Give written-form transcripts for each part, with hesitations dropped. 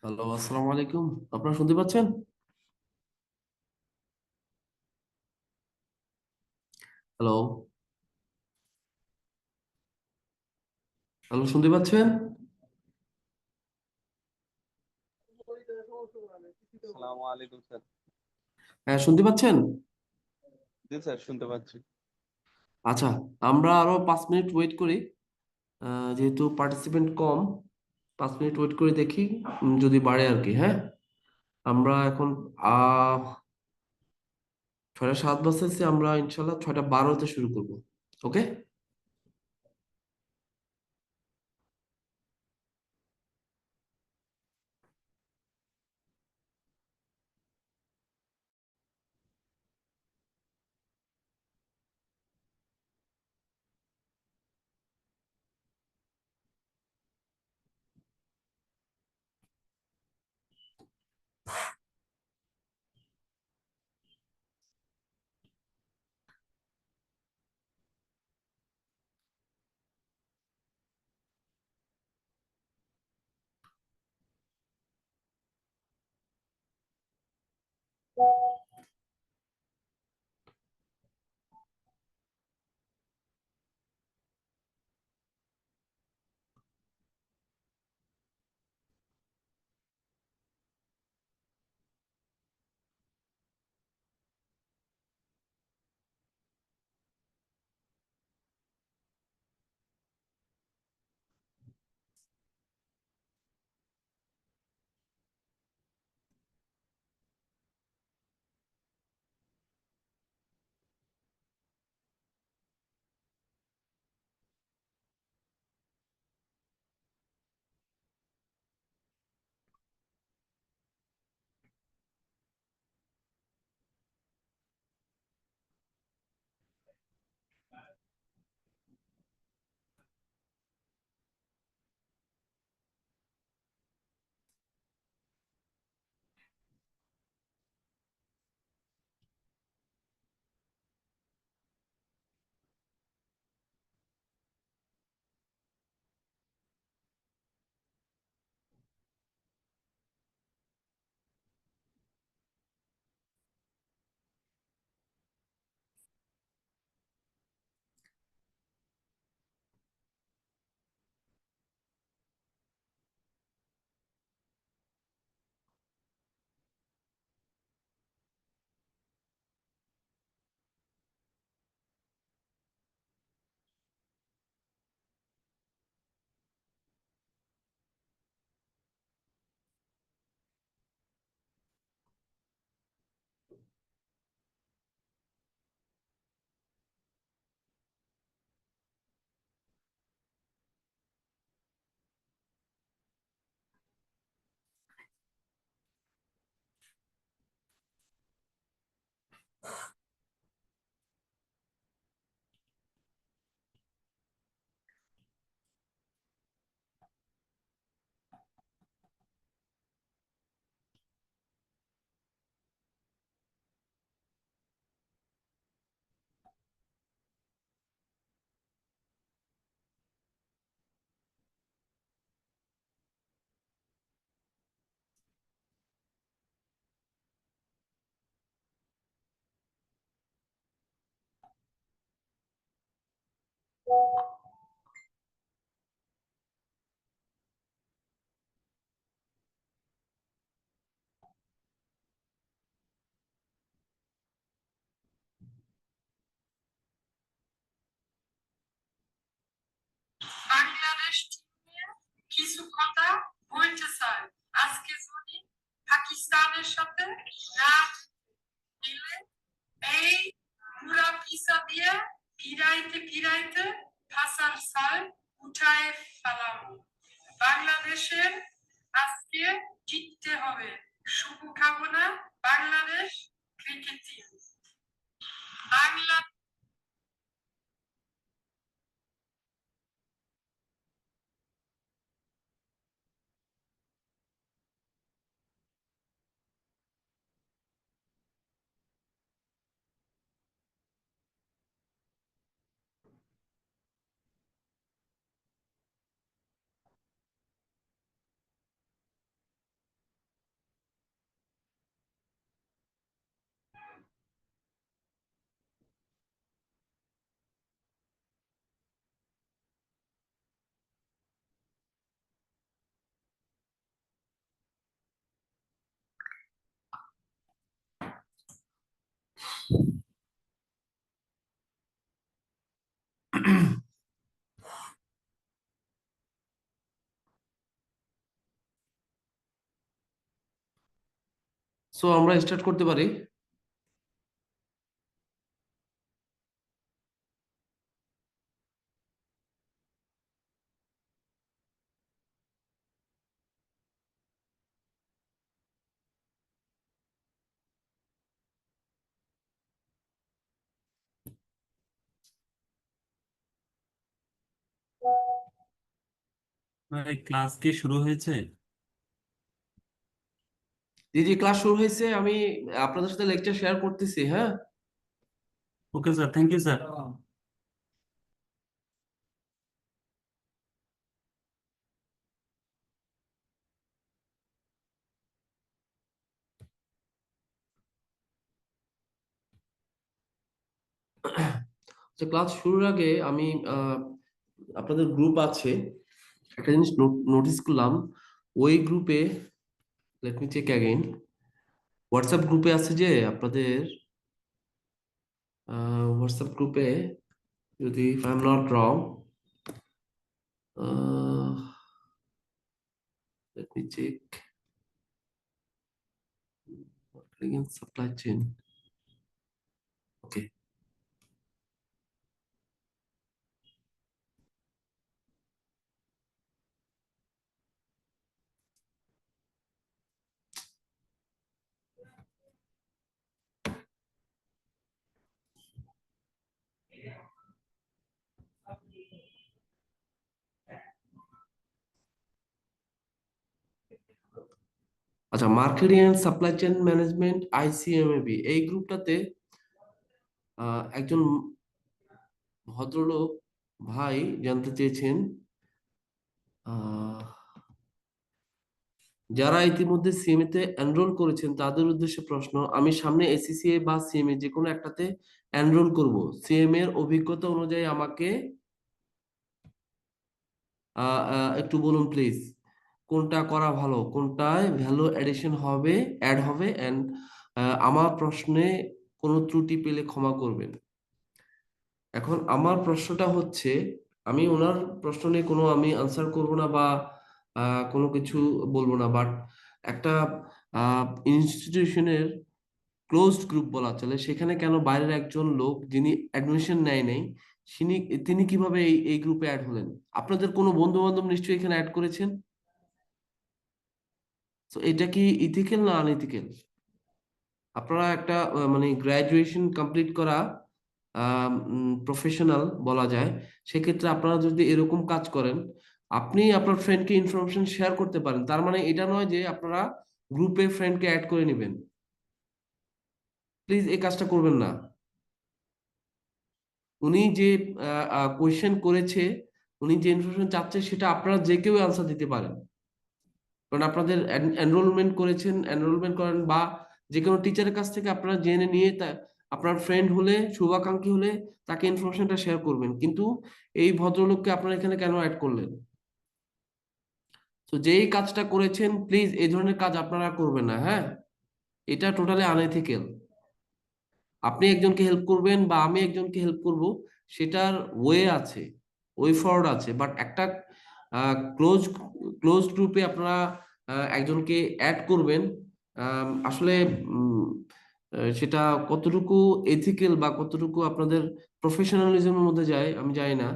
Hello, আসসালামু আলাইকুম। আপনারা শুনতে পাচ্ছেন? হ্যালো, হ্যালো, শুনতে পাচ্ছেন? আসসালামু আলাইকুম স্যার। হ্যাঁ, শুনতে পাচ্ছেন? জি স্যার, শুনতে পাচ্ছি। আচ্ছা, আমরা আরো 5 মিনিট ওয়েট করি। যেহেতু পার্টিসিপেন্ট কম, 5 মিনিট ওয়েট করে দেখি যদি বাড়ে আর কি। হ্যাঁ, আমরা এখন 6:07 বাজতেছে, আমরা ইনশাল্লাহ 6:12-তে শুরু করব। ওকে। বাংলাদেশ নিয়ে কিছু কথা বলতে চাই। আজকে যদি পাকিস্তানের সাথে না খেলে, এই পুরা পিছা দিয়ে ফিরাইতে ফিরাইতে ফাঁসার সাল উঠায় ফেলাবো। বাংলাদেশের আজকে জিততে হবে। শুভকামনা, Bangladesh cricket team. Bangla so আমরা স্টার্ট করতে পারি। ভাই ক্লাস কি শুরু হয়েছে? জি জি, ক্লাস শুরু হয়েছে। আমি আপনাদের সাথে লেকচার শেয়ার করতেছি, হ্যাঁ। Okay sir, thank you sir. তো ক্লাস শুরুর আগে আমি আপনাদের গ্রুপ আছে, একটা জিনিস নোটিস করলাম। ওই গ্রুপে, let me check again, WhatsApp গ্রুপে আছে যে আপনাদের, হোয়াটসঅ্যাপ গ্রুপে, যদি if I am not wrong, let me check, supply chain, okay. আচ্ছা, marketing and supply chain management, ICMAB, এই গ্রুপটাতে একজন ভদ্রলোক ভাই জানতে চেয়েছেন, আহ, যারা ইতিমধ্যে সিএমএ তে এনরোল করেছেন তাদের উদ্দেশ্যে প্রশ্ন। আমি সামনে এসিসিএ বা সিএমএ যে কোনো একটাতে এনরোল করব। সিএমএ এর অভিজ্ঞতা অনুযায়ী আমাকে একটু বলুন প্লিজ, কোনটা করা ভালো, কোনটায় ভ্যালু এডিশন হবে, অ্যাড হবে। এন্ড আমার প্রশ্নে কোনো ত্রুটি পেলে ক্ষমা করবেন। এখন আমার প্রশ্নটা হচ্ছে, আমি ওনার প্রশ্ন নিয়ে কোনো আমি আনসার করব না বা কোনো কিছু বলবো না, বাট একটা ইনস্টিটিউশনের ক্লোজড গ্রুপ বলা চলে, সেখানে কেন বাইরের একজন লোক যিনি অ্যাডমিশন নেয় নাই, তিনি তিনি কিভাবে এই গ্রুপে অ্যাড হলেন? আপনাদের কোনো বন্ধু বান্ধব নিশ্চয়ই এখানে অ্যাড করেছেন। তো এটা কি ইথিক্যাল না আনইথিক্যাল? আপনারা একটা মানে গ্রাজুয়েশন কমপ্লিট করা প্রফেশনাল বলা যায়, সেক্ষেত্রে আপনারা যদি এরকম কাজ করেন, আপনি আপনার ফ্রেন্ডকে ইনফরমেশন শেয়ার করতে পারেন, তার মানে এটা নয় যে আপনারা গ্রুপে ফ্রেন্ডকে অ্যাড করে নেবেন। প্লিজ এই কাজটা করবেন না। উনি যে কোয়েশ্চেন করেছে, উনি যে ইনফরমেশন চাচ্ছে, সেটা আপনারা যে কেউ আনসার দিতে পারেন। কারণ আপনাদের এনরোলমেন্ট করেছেন, এনরোলমেন্ট করেন, বা যে কোনো টিচারের কাছ থেকে আপনারা জেনে নিয়ে আপনার ফ্রেন্ড হলে, শুভাকাঙ্ক্ষী হলে তাকে ইনফরমেশনটা শেয়ার করবেন। কিন্তু এই ভদ্রলোককে আপনারা এখানে কেন অ্যাড করলেন? তো যেই কাজটা করেছেন, প্লিজ এই ধরনের কাজ আপনারা করবেন না, হ্যাঁ। এটা টোটালি আনএথিক্যাল। আপনি একজনকে হেল্প করবেন বা আমি একজনকে হেল্প করব, সেটার ওয়ে আছে, ওয়ে ফরওয়ার্ড আছে, বাট একটা ক্লোজ ক্লোজ গ্রুপে আপনারা একজনকে অ্যাড করবেন, আসলে সেটা কতটুকু এথিক্যাল বা কতটুকু আপনাদের প্রফেশনালিজমের মধ্যে যায় আমি জানি না।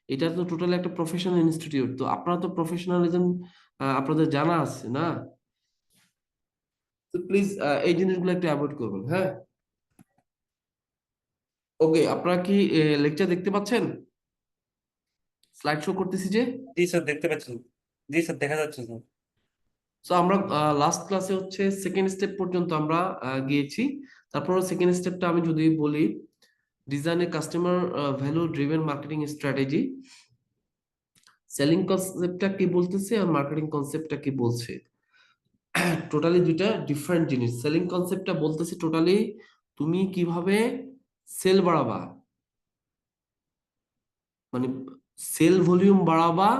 এটা তো টোটালি একটা প্রফেশনাল ইনস্টিটিউট, তো আপনারা তো প্রফেশনালিজম আপনাদের জানা আছে না। তো প্লিজ এই জিনিসগুলো একটু অ্যাভয়েড করবেন, হ্যাঁ। ওকে, আপনারা কি লেকচার দেখতে পাচ্ছেন? স্লাইড শো করতেছি যে। জি স্যার, দেখতে পাচ্ছি। জি স্যার, দেখা যাচ্ছে স্যার। তো আমরা লাস্ট ক্লাসে হচ্ছে সেকেন্ড স্টেপ পর্যন্ত আমরা গিয়েছি। তারপর সেকেন্ড স্টেপটা আমি যদি বলি, design a customer value driven marketing strategy. Selling কনসেপ্টটা কি বলতেছে আর মার্কেটিং কনসেপ্টটা কি বলছে, টোটালি দুইটা ডিফারেন্ট জিনিস। সেলিং কনসেপ্টটা বলতেছে টোটালি তুমি কিভাবে সেল বাড়াবা, মানে সেল ভলিউম বাড়াবা,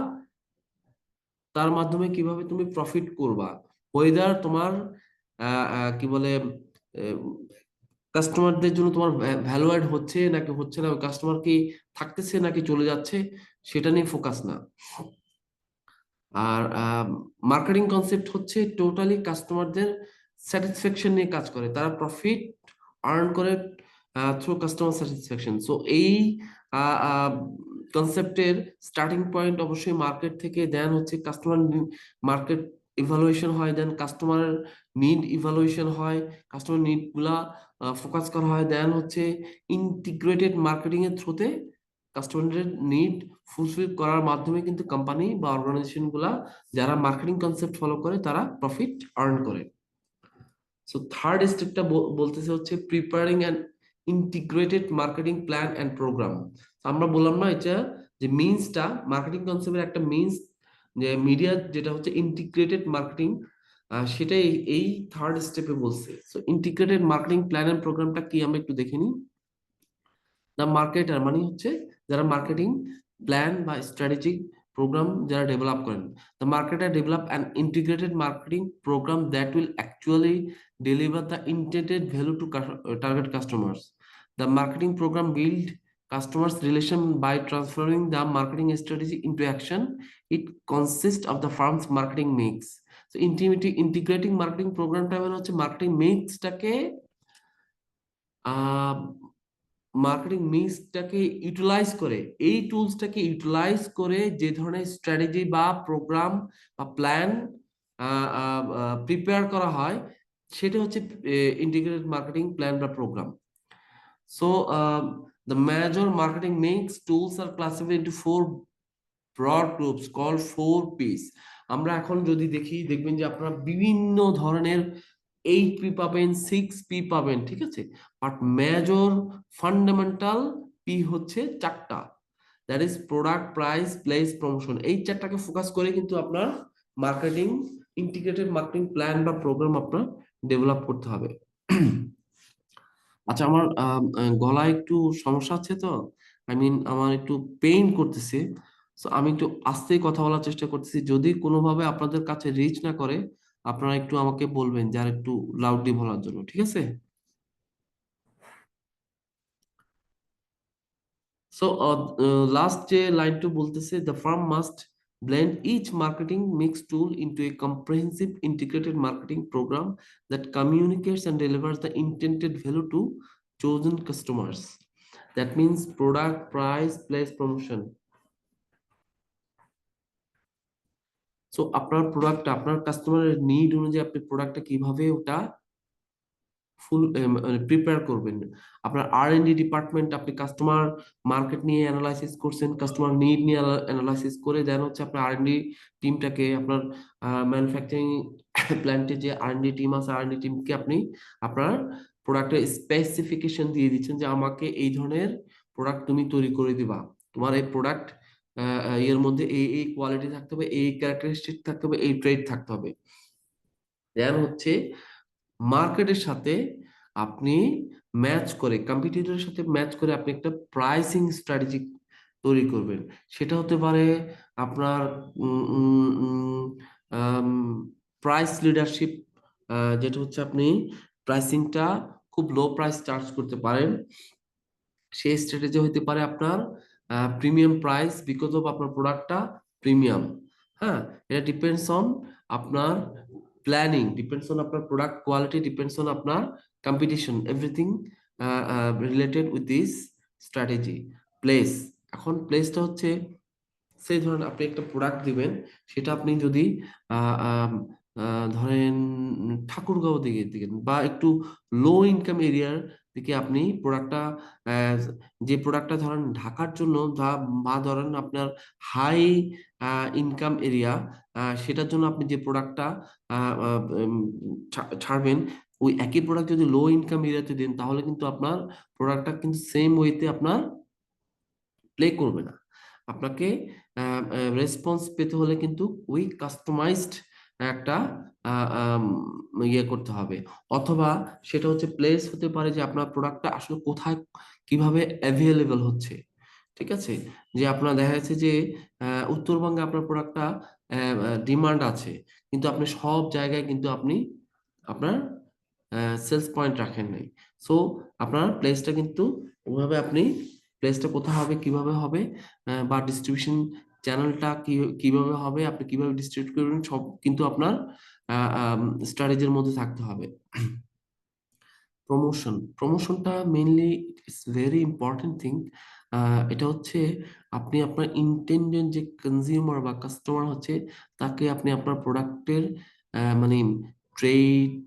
তার মাধ্যমে কিভাবে তুমি প্রফিট করবা। ওয়েদার তোমার কি বলে, কাস্টমারদের জন্য তোমার ভ্যালু অ্যাড হচ্ছে নাকি হচ্ছে না, ওই কাস্টমার কি থাকতেছে নাকি চলে যাচ্ছে, সেটা নিয়ে ফোকাস না। আর মার্কেটিং কনসেপ্ট হচ্ছে টোটালি কাস্টমারদের স্যাটিসফ্যাকশন নিয়ে কাজ করে, তারা প্রফিট আর্ন করে থ্রু কাস্টমার স্যাটিসফ্যাকশন। সো এই কনসেপ্টের স্টার্টিং পয়েন্ট অবশ্যই মার্কেট থেকে, দেন হচ্ছে কাস্টমার মার্কেট ইভালুয়েশন হয়, দেন কাস্টমার নিড ইভালুয়েশন হয়, কাস্টমার নিড গুলা ফোকাস করা হয়, দেন হচ্ছে ইন্টিগ্রেটেড মার্কেটিং এর থ্রুতে কাস্টমারের নিড ফুলফিল করার মাধ্যমে কিন্তু কোম্পানি বা অর্গানাইজেশন গুলা যারা মার্কেটিং কনসেপ্ট ফলো করে তারা প্রফিট আর্ন করে। সো থার্ড স্টেপটা বলতেছে হচ্ছে preparing an integrated marketing plan and program. আমরা বললাম না এটা যে মিনসটা মার্কেটিং কনসেপ্টের একটা মিনস, যে মিডিয়া যেটা হচ্ছে ইন্টিগ্রেটেড মার্কেটিং, সেটাই এই থার্ড স্টেপে বলছে। So integrated marketing plan and প্রোগ্রামটা কি আমরা একটু দেখে নিই। দ্য মার্কেটার মানে হচ্ছে যারা মার্কেটিং প্ল্যান বা স্ট্র্যাটেজিক প্রোগ্রাম যারা ডেভেলপ করেন। The marketer develop an integrated marketing program that will actually deliver the intended value to target customers. The marketing program build customers relation by transferring the marketing strategy into action. It consists of the firm's marketing mix. So integrating marketing program টা মানে হচ্ছে marketing মিক্সটাকে marketing মিক্সটাকে utilise করে, এই টুলসটাকে utilise করে যে ধরনের strategy বা programme বা প্ল্যান প্রিপেয়ার করা হয়, সেটা হচ্ছে ইন্টিগ্রেটেড মার্কেটিং প্ল্যান বা program. So the major marketing mix tools are classified into four broad groups called 4Ps. আমরা এখন যদি দেখি দেখবেন যে আপনারা বিভিন্ন ধরনের 8P পাবেন, 6P পাবেন, ঠিক আছে, বাট মেজর ফান্ডামেন্টাল পি হচ্ছে চারটা, that is product, price, place, promotion. এই চারটাকে ফোকাস করে কিন্তু আপনার মার্কেটিং ইন্টিগ্রেটেড মার্কেটিং প্ল্যান বা প্রোগ্রাম আপনার ডেভেলপ করতে হবে। আচ্ছা, আমার গলায় একটু সমস্যা আছে, তো আই মিন আমার একটু পেইন করতেছে, সো আমি একটু আস্তে কথা বলার চেষ্টা করতেছি। যদি কোনোভাবে আপনাদের কাছে রিচ না করে, আপনারা একটু আমাকে বলবেন যে আর একটু লাউডলি বলার জন্য, ঠিক আছে? সো লাস্ট যে লাইনটা বলতেছে, the farm must blend each marketing mix tool into a comprehensive integrated marketing program that communicates and delivers the intended value to chosen customers. That means product, price, place, promotion. So আপনার প্রোডাক্টটা আপনার কাস্টমারের need অনুযায়ী আপনি প্রোডাক্টটা কিভাবে ওটা ফুল prepare করবেন। আপনার R&D ডিপার্টমেন্ট, আপনি কাস্টমার মার্কেট নিয়ে অ্যানালাইসিস করছেন, কাস্টমার নিড নিয়ে অ্যানালাইসিস করে দেন হচ্ছে আপনার R&D টিমটাকে, আপনার ম্যানুফ্যাকচারিং প্ল্যান্টে যে R&D টিম আছে, R&D টিমকে আপনি আপনার প্রোডাক্টের স্পেসিফিকেশন দিয়ে দিচ্ছেন যে আমাকে এই ধরনের প্রোডাক্ট তুমি তৈরি করে দিবা, তোমার এই প্রোডাক্ট এর মধ্যে এই কোয়ালিটি থাকতে হবে, এই ক্যারেক্টারিস্টিক থাকতে হবে, এই ট্রেড থাকতে হবে। দেন হচ্ছে মার্কেটের সাথে আপনি ম্যাচ করে, কম্পিটিটরের সাথে ম্যাচ করে আপনি একটা প্রাইসিং স্ট্র্যাটেজি তৈরি করবেন। সেটা হতে পারে আপনার প্রাইস লিডারশিপ, যেটা হচ্ছে আপনি প্রাইসিংটা খুব লো প্রাইস চার্জ করতে পারেন। সেই স্ট্র্যাটেজি হতে পারে আপনার প্রিমিয়াম প্রাইস বিকজ অফ আপনার প্রোডাক্টটা প্রিমিয়াম। হ্যাঁ, এটা ডিপেন্ডস অন আপনার প্ল্যানিং, ডিপেন্ডস অন আপনার প্রোডাক্ট কোয়ালিটি, ডিপেন্ডস অন আপনার competition, everything related with this strategy. Place, এখন প্লেসটা হচ্ছে সেই ধরেন আপনি একটা প্রোডাক্ট দিবেন, সেটা আপনি যদি ধরেন ঠাকুরগাঁও দিকে দিকে বা একটু লো ইনকাম এরিয়ার দিকে আপনি প্রোডাক্টটা, যে প্রোডাক্টটা ধরেন ঢাকার জন্য বা ধরেন আপনার হাই ইনকাম এরিয়া, সেটার জন্য আপনি যে প্রোডাক্টটা ছাড়বেন, ওই একই প্রোডাক্ট যদি লো ইনকাম এরিয়াতে দেন তাহলে কিন্তু আপনার প্রোডাক্টটা কিন্তু সেম ওয়েতে আপনার প্লে করবে না। আপনাকে রেসপন্স পেতে হলে কিন্তু ওই কাস্টমাইজড একটা ইয়ে করতে হবে, অথবা সেটা হচ্ছে প্লেস হতে পারে যে আপনার প্রোডাক্টটা আসলে কোথায় কিভাবে অ্যাভেলেবল হচ্ছে। ঠিক আছে, যে আপনার দেখা যাচ্ছে যে উত্তরবঙ্গে আপনার প্রোডাক্টটা ডিমান্ড আছে, কিন্তু আপনি সব জায়গায় কিন্তু আপনি আপনার সেলস পয়েন্ট রাখেন নাই। সো আপনার প্লেসটা কিন্তু ওভাবে আপনি প্লেসটা কোথায় হবে, কিভাবে হবে, বা ডিস্ট্রিবিউশন চ্যানেলটা কিভাবে হবে, আপনি কিভাবে ডিস্ট্রিবিউট করবেন, সব কিন্তু আপনার স্ট্র্যাটেজির মধ্যে থাকতে হবে। প্রমোশনটা mainly it's very important thing. এটা হচ্ছে আপনি আপনার ইন্টেন্ডেড যে কনজিউমার বা কাস্টমার হচ্ছে, তাকে আপনি আপনার প্রোডাক্টের মানে ট্রেড,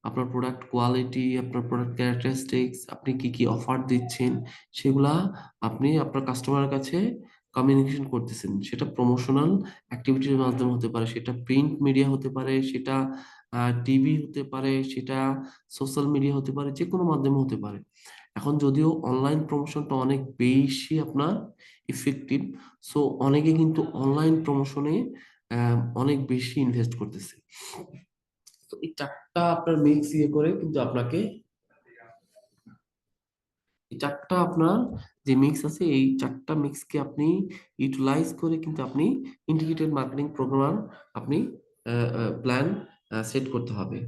আপনার প্রোডাক্ট কোয়ালিটি, আপনার প্রোডাক্ট ক্যারেক্টারিস্টিক্স, আপনি কি কি অফার দিচ্ছেন, সেগুলা আপনি আপনার কাস্টমারের কাছে কমিউনিকেশন করতেছেন। সেটা প্রমোশনাল অ্যাক্টিভিটির মাধ্যমে হতে পারে, সেটা প্রিন্ট মিডিয়া হতে পারে, সেটা টিভি হতে পারে, সেটা সোশ্যাল মিডিয়া হতে পারে, যে কোনো মাধ্যমে হতে পারে। এখন যদিও অনলাইন প্রমোশনটা অনেক বেশি আপনার ইফেক্টিভ, সো অনেকে কিন্তু অনলাইন প্রমোশনে অনেক বেশি ইনভেস্ট করতেছে। তো এই চারটা আপনার মিক্স ইয়ে করে কিন্তু আপনাকে, এই চারটা আপনার যে মিক্স আছে, এই চারটা মিক্সকে আপনি ইউটিলাইজ করে কিন্তু আপনি ইন্টিগ্রেটেড মার্কেটিং প্রোগ্রাম আপনি প্ল্যান সেট করতে হবে।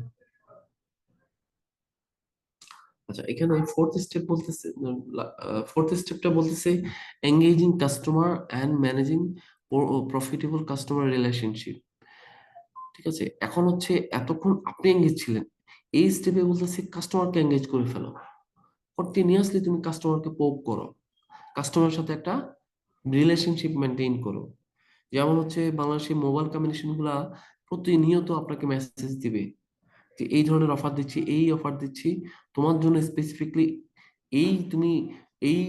আচ্ছা, এখানে ফোর্থ স্টেপটা বলতেছে engaging customer and managing profitable customer relationship. ঠিক আছে, এখন হচ্ছে এতক্ষণ আপনি এঙ্গেজ ছিলেন, এই স্টেপে বলতেছে কাস্টমারকে এঙ্গেজ করে ফেলো। কন্টিনিউয়াসলি তুমি কাস্টমারকে পোক করো, কাস্টমারের সাথে একটা রিলেশনশিপ মেনটেন করো। যেমন হচ্ছে বাংলাদেশের মোবাইল কমিউনিকেশন গুলা প্রতিনিয়ত আপনাকে মেসেজ দিবে যে এই ধরনের অফার দিচ্ছি, এই অফার দিচ্ছি তোমার জন্য স্পেসিফিকলি, এই তুমি এই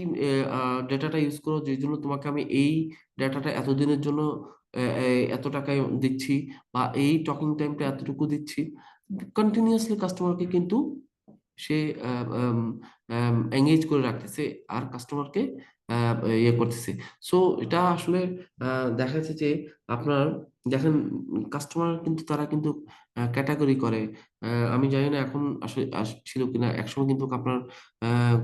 ডেটাটা ইউজ করো, যে জন্য তোমাকে আমি এই ডেটাটা এতদিনের জন্য এত টাকায় দিচ্ছি, বা এই টকিং টাইমটা এতটুকু দিচ্ছি। কন্টিনিউয়াসলি কাস্টমারকে কিন্তু সে এঙ্গেজ করে রাখতেছে আর কাস্টমারকে ইয়ে করতেছে। সো এটা আসলে দেখা যাচ্ছে যে আপনার দেখেন, কাস্টমার কিন্তু তারা কিন্তু ক্যাটাগরি করে। আমি জানি না এখন আসলে ছিল কিনা, একসময় কিন্তু আপনার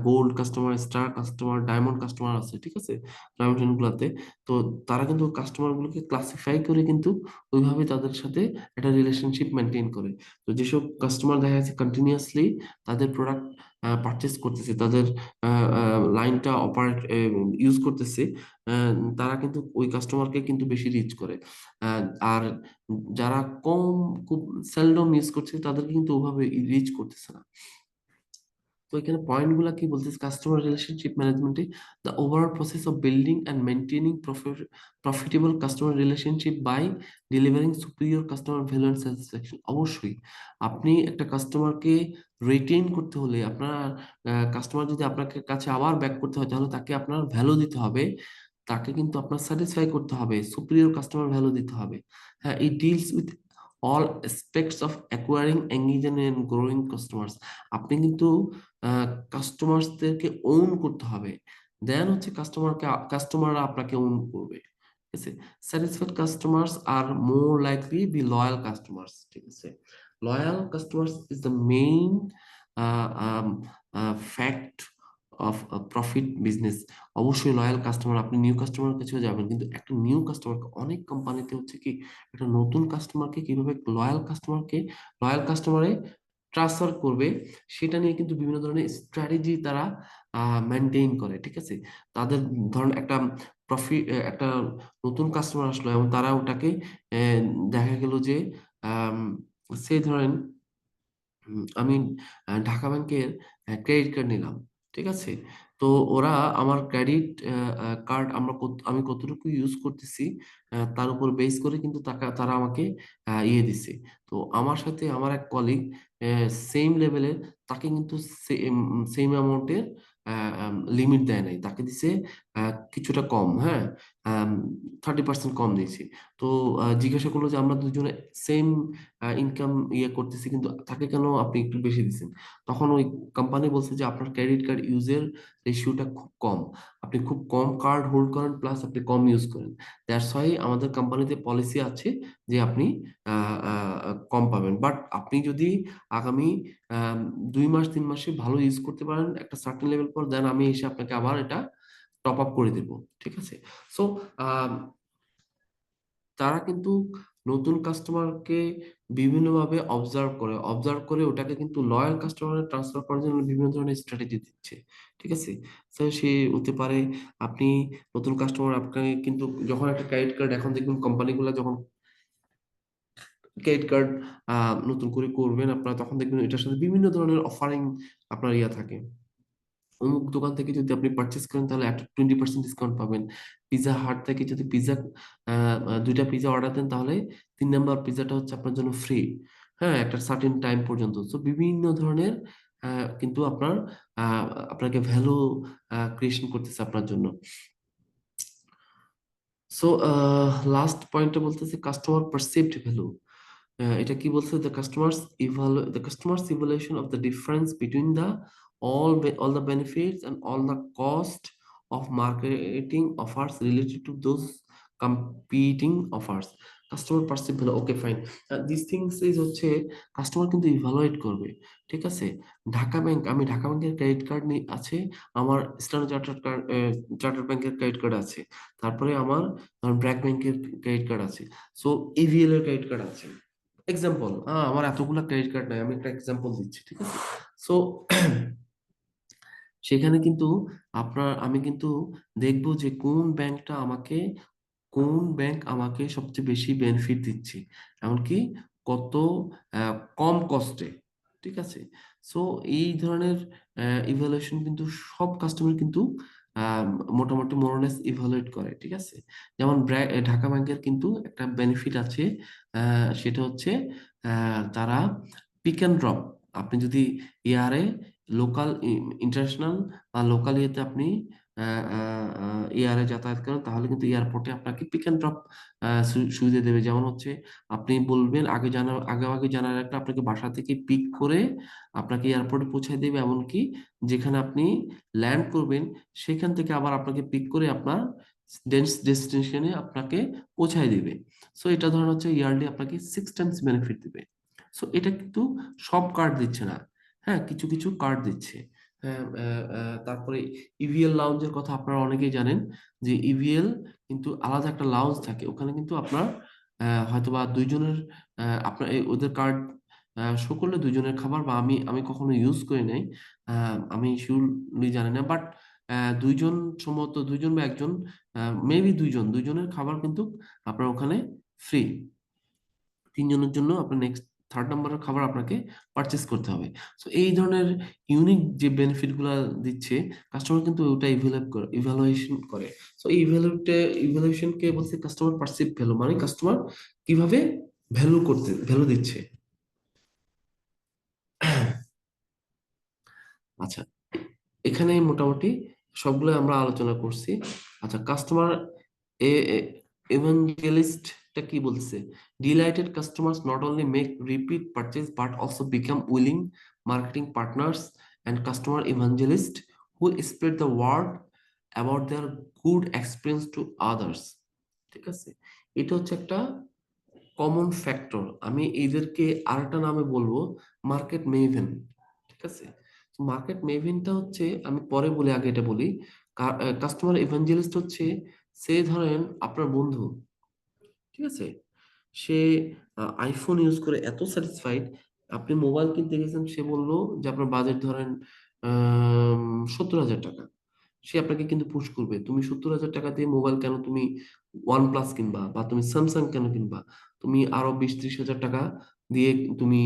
gold customer, star customer, diamond customer আছে, ঠিক আছে, ডায়মন্ড গুলাতে। তো তারা কিন্তু কাস্টমার গুলোকে ক্লাসিফাই করে কিন্তু ওইভাবে তাদের সাথে একটা রিলেশনশিপ মেনটেন করে। তো যেসব কাস্টমার দেখা যাচ্ছে কন্টিনিউয়াসলি তাদের প্রোডাক্ট পারচেস করতেছে, তাদের লাইনটা অপারেট ইউজ করতেছে, আহ, তারা কিন্তু ওই কাস্টমারকে কিন্তু বেশি রিচ করে। আহ, আর যারা খুব সেলডম ইউজ করছে, তাদেরকে কিন্তু ওভাবে রিচ করতেছে না। তো এখানে পয়েন্ট গুলা কি বলতেছে, কাস্টমার রিলেশনশিপ ম্যানেজমেন্টে the overall process of building and maintaining profitable customer relationship by delivering superior customer value and satisfaction. অবশ্যই আপনি একটা কাস্টমারকে রিটেইন করতে হলে, আপনার কাস্টমার যদি আপনাকে কাছে আবার ব্যাক করতে হয়, তাহলে তাকে আপনার ভ্যালু দিতে হবে, তাকে কিন্তু আপনার স্যাটিসফাই করতে হবে, সুপিরিয়র কাস্টমার ভ্যালু দিতে হবে। হ্যাঁ, it deals with all aspects of acquiring, engaging and growing customers. আপনি কিন্তু কাস্টমারদেরকে ওন করতে হবে, দেন হচ্ছে কাস্টমাররা আপনাকে ওন করবে। ঠিক আছে, satisfied customers are more likely be loyal customers. ঠিক আছে, loyal customers is the main fact of profit business. অবশ্যই লয়াল কাস্টমার, আপনি নিউ কাস্টমার কাছেও যাবেন, কিন্তু একটা নিউ কাস্টমারকে, অনেক কোম্পানিতে হচ্ছে কি, একটা নতুন কাস্টমারকে কিভাবে লয়াল কাস্টমারে ট্রান্সফার করবে, সেটা নিয়ে কিন্তু বিভিন্ন ধরনের স্ট্র্যাটেজি তারা মেনটেন করে। ঠিক আছে, তাদের ধরেন একটা নতুন কাস্টমার আসলো এবং তারা ওটাকে আহ, দেখা গেল যে সে ধরেন আমি ঢাকা ব্যাংকের ক্রেডিট কার্ড নিলাম, ঠিক আছে। তো ওরা আমার ক্রেডিট কার্ড আমি কতটুকু ইউজ করতেছি তার উপর বেস করে কিন্তু তারা আমাকে ইয়ে দিছে। তো আমার সাথে আমার এক কলিগ সেম লেভেলের, তাকে কিন্তু সেম অ্যামাউন্টের লিমিট দেয় নাই, তাকে দিছে কিছুটা কম, হ্যাঁ, 30% কম দিয়েছি। তো জিজ্ঞাসা করলো যে আমরা দুজনে সেম ইনকাম ইয়ে করতেছি, কিন্তু তাকে কেন আপনি একটু বেশি দিচ্ছেন? তখন ওই কোম্পানি বলছে যে আপনার ক্রেডিট কার্ড ইউজের রেশিওটা খুব কম, আপনি খুব কম কার্ড হোল্ড করেন, প্লাস আপনি কম ইউজ করেন। দ্যাটস ওয়াই আমাদের কোম্পানিতে পলিসি আছে যে আপনি কম পাবেন, বাট আপনি যদি আগামী আহ, 2 মাস 3 মাসে ভালো ইউজ করতে পারেন একটা সার্টেন লেভেল পর, দেন আমি এসে আপনাকে আবার এটা টপ আপ করে দেবো। ঠিক আছে, সো তারা কিন্তু নতুন কাস্টমারকে বিভিন্নভাবে অবজার্ভ করে ওটাকে কিন্তু লয়াল কাস্টমারে ট্রান্সফার করার জন্য বিভিন্ন ধরনের স্ট্র্যাটেজি দিচ্ছে। ঠিক আছে, তো সে হতে পারে আপনি নতুন কাস্টমার আপনাকে কিন্তু যখন একটা ক্রেডিট কার্ড, এখন দেখবেন কোম্পানিগুলো যখন ক্রেডিট কার্ড নতুন করে করবেন আপনারা, তখন দেখবেন এটার সাথে বিভিন্ন ধরনের অফারিং আপনার ইয়া থাকে। অমুক দোকান থেকে যদি আপনি পারচেস করেন তাহলে একটা 20% ডিসকাউন্ট পাবেন। পিৎজা হাট থেকে যদি দুইটা পিৎজা অর্ডার দেন তাহলে 3 নাম্বার পিৎজাটা হচ্ছে আপনার জন্য ফ্রি। হ্যাঁ, একটা সার্টেন টাইম পর্যন্ত। তো বিভিন্ন ধরনের কিন্তু আপনাকে ভ্যালু ক্রিয়েশন করতেছে আপনার জন্য। সো লাস্ট পয়েন্টটা বলতেছে কাস্টমার পারসিভড ভ্যালু। এটা কি বলছে, the customers evaluation of the difference between the all the benefits and all the cost of marketing offers related to those competing offers. Customer perceive value, okay fine. This things is হচ্ছে customer কিন্তু evaluate করবে। ঠিক আছে, আমি ঢাকা ব্যাংকের credit card আছে, আমার standard chartered ব্যাংকের ক্রেডিট কার্ড আছে, তারপরে আমার ব্র্যাক ব্যাংকের ক্রেডিট কার্ড আছে, সো এভিএল এর ক্রেডিট কার্ড আছে। এক্সাম্পল, আমার এতগুলা ক্রেডিট কার্ড নাই, আমি একটা এক্সাম্পল দিচ্ছি। ঠিক আছে, সো সেখানে কিন্তু আমি কিন্তু দেখবো যে কোন ব্যাংক আমাকে সবচেয়ে বেশি বেনিফিট দিচ্ছে, এমনকি কত কম কস্টে। ঠিক আছে, সো এই ধরনের ইভালুয়েশন কিন্তু সব কাস্টমার কিন্তু আহ, মোটামুটি মোরলেস ইভালুয়েট করে। ঠিক আছে, যেমন ঢাকা ব্যাংকের কিন্তু একটা বেনিফিট আছে, সেটা হচ্ছে তারা পিক অ্যান্ড ড্রপ। আপনি যদি ইয়ারে লোকাল ইন্টারন্যাশনাল বা লোকাল ইয়েতে আপনি এয়ারে যাতায়াত করেন তাহলে কিন্তু এয়ারপোর্টে আপনাকে পিক অ্যান্ড ড্রপ সুবিধা দেবে। যেমন হচ্ছে আপনি বলবেন আগে জানার একটা আপনাকে বাসা থেকে পিক করে আপনাকে এয়ারপোর্টে পৌঁছায় দেবে, এমনকি যেখানে আপনি ল্যান্ড করবেন সেখান থেকে আবার আপনাকে পিক করে আপনার ডেস্টিনেশনে আপনাকে পৌঁছায় দিবে। সো এটা ধরেন হচ্ছে ইয়ারলি আপনাকে 6 টাইমস বেনিফিট দিবে। সো এটা কিন্তু সব কার্ড দিচ্ছে না, হ্যাঁ কিছু কিছু কার্ড দিচ্ছে। হ্যাঁ, তারপরে ইভিএল লাউঞ্জের কথা আপনারা অনেকেই জানেন, যে ইভিএল কিন্তু আলাদা একটা লাউঞ্জ থাকে, ওখানে কিন্তু আপনার হয়তোবা দুইজনের আপনার ওদের কার্ড শো করলে দুইজনের খাবার, বা আমি কখনো ইউজ করি নাই, আমি শিওরলি জানি না, বাট দুইজন, সম্ভবত দুইজন বা একজন, মেবি দুইজনের খাবার কিন্তু আপনার ওখানে ফ্রি। 3 জনের জন্য আপনার নেক্সট থার্ড নাম্বারের খাবার আপনাকে পারচেস করতে হবে। সো এই ধরনের ইউনিক যে বেনিফিট গুলা দিচ্ছে কাস্টমার কিন্তু ওটা ইভ্যালুয়েশন করে। সো এই ইভ্যালুয়েশন কে বলছে কাস্টমার পারসিভ ভ্যালু, মানে কাস্টমার কিভাবে ভ্যালু দিচ্ছে। আচ্ছা, এখানে মোটামুটি সবগুলো আমরা আলোচনা করছি। আচ্ছা, কাস্টমার এভাঞ্জেলিস্টটা কি বলছে, delighted customers not only make repeat purchase but also become willing marketing partners and customer evangelist who spread the word about their good experience to others. ঠিক আছে, এটা হচ্ছে একটা কমন ফ্যাক্টর। আমি এদেরকে আরেকটা নামে বলবো মার্কেট মেভেন। ঠিক আছে, মার্কেট মেভেনটা হচ্ছে, আমি পরে বলি, আগে এটা বলি, কাস্টমার ইভাঞ্জেলিস্ট হচ্ছে সে ধরেন আপনার বন্ধু। ঠিক আছে, সে আইফোন ইউজ করে এত স্যাটিসফাইড, আপনি মোবাইল কিনতে গেছেন, সে বললো যে আপনার বাজেট ধরেন 70,000 টাকা, সে আপনাকে কিন্তু পুশ করবে, তুমি 70,000 টাকা দিয়ে মোবাইল কেন, তুমি ওয়ান প্লাস কিনবা, বা তুমি স্যামসাং কেন কিনবা, তুমি আরো 20-30 হাজার টাকা দিয়ে তুমি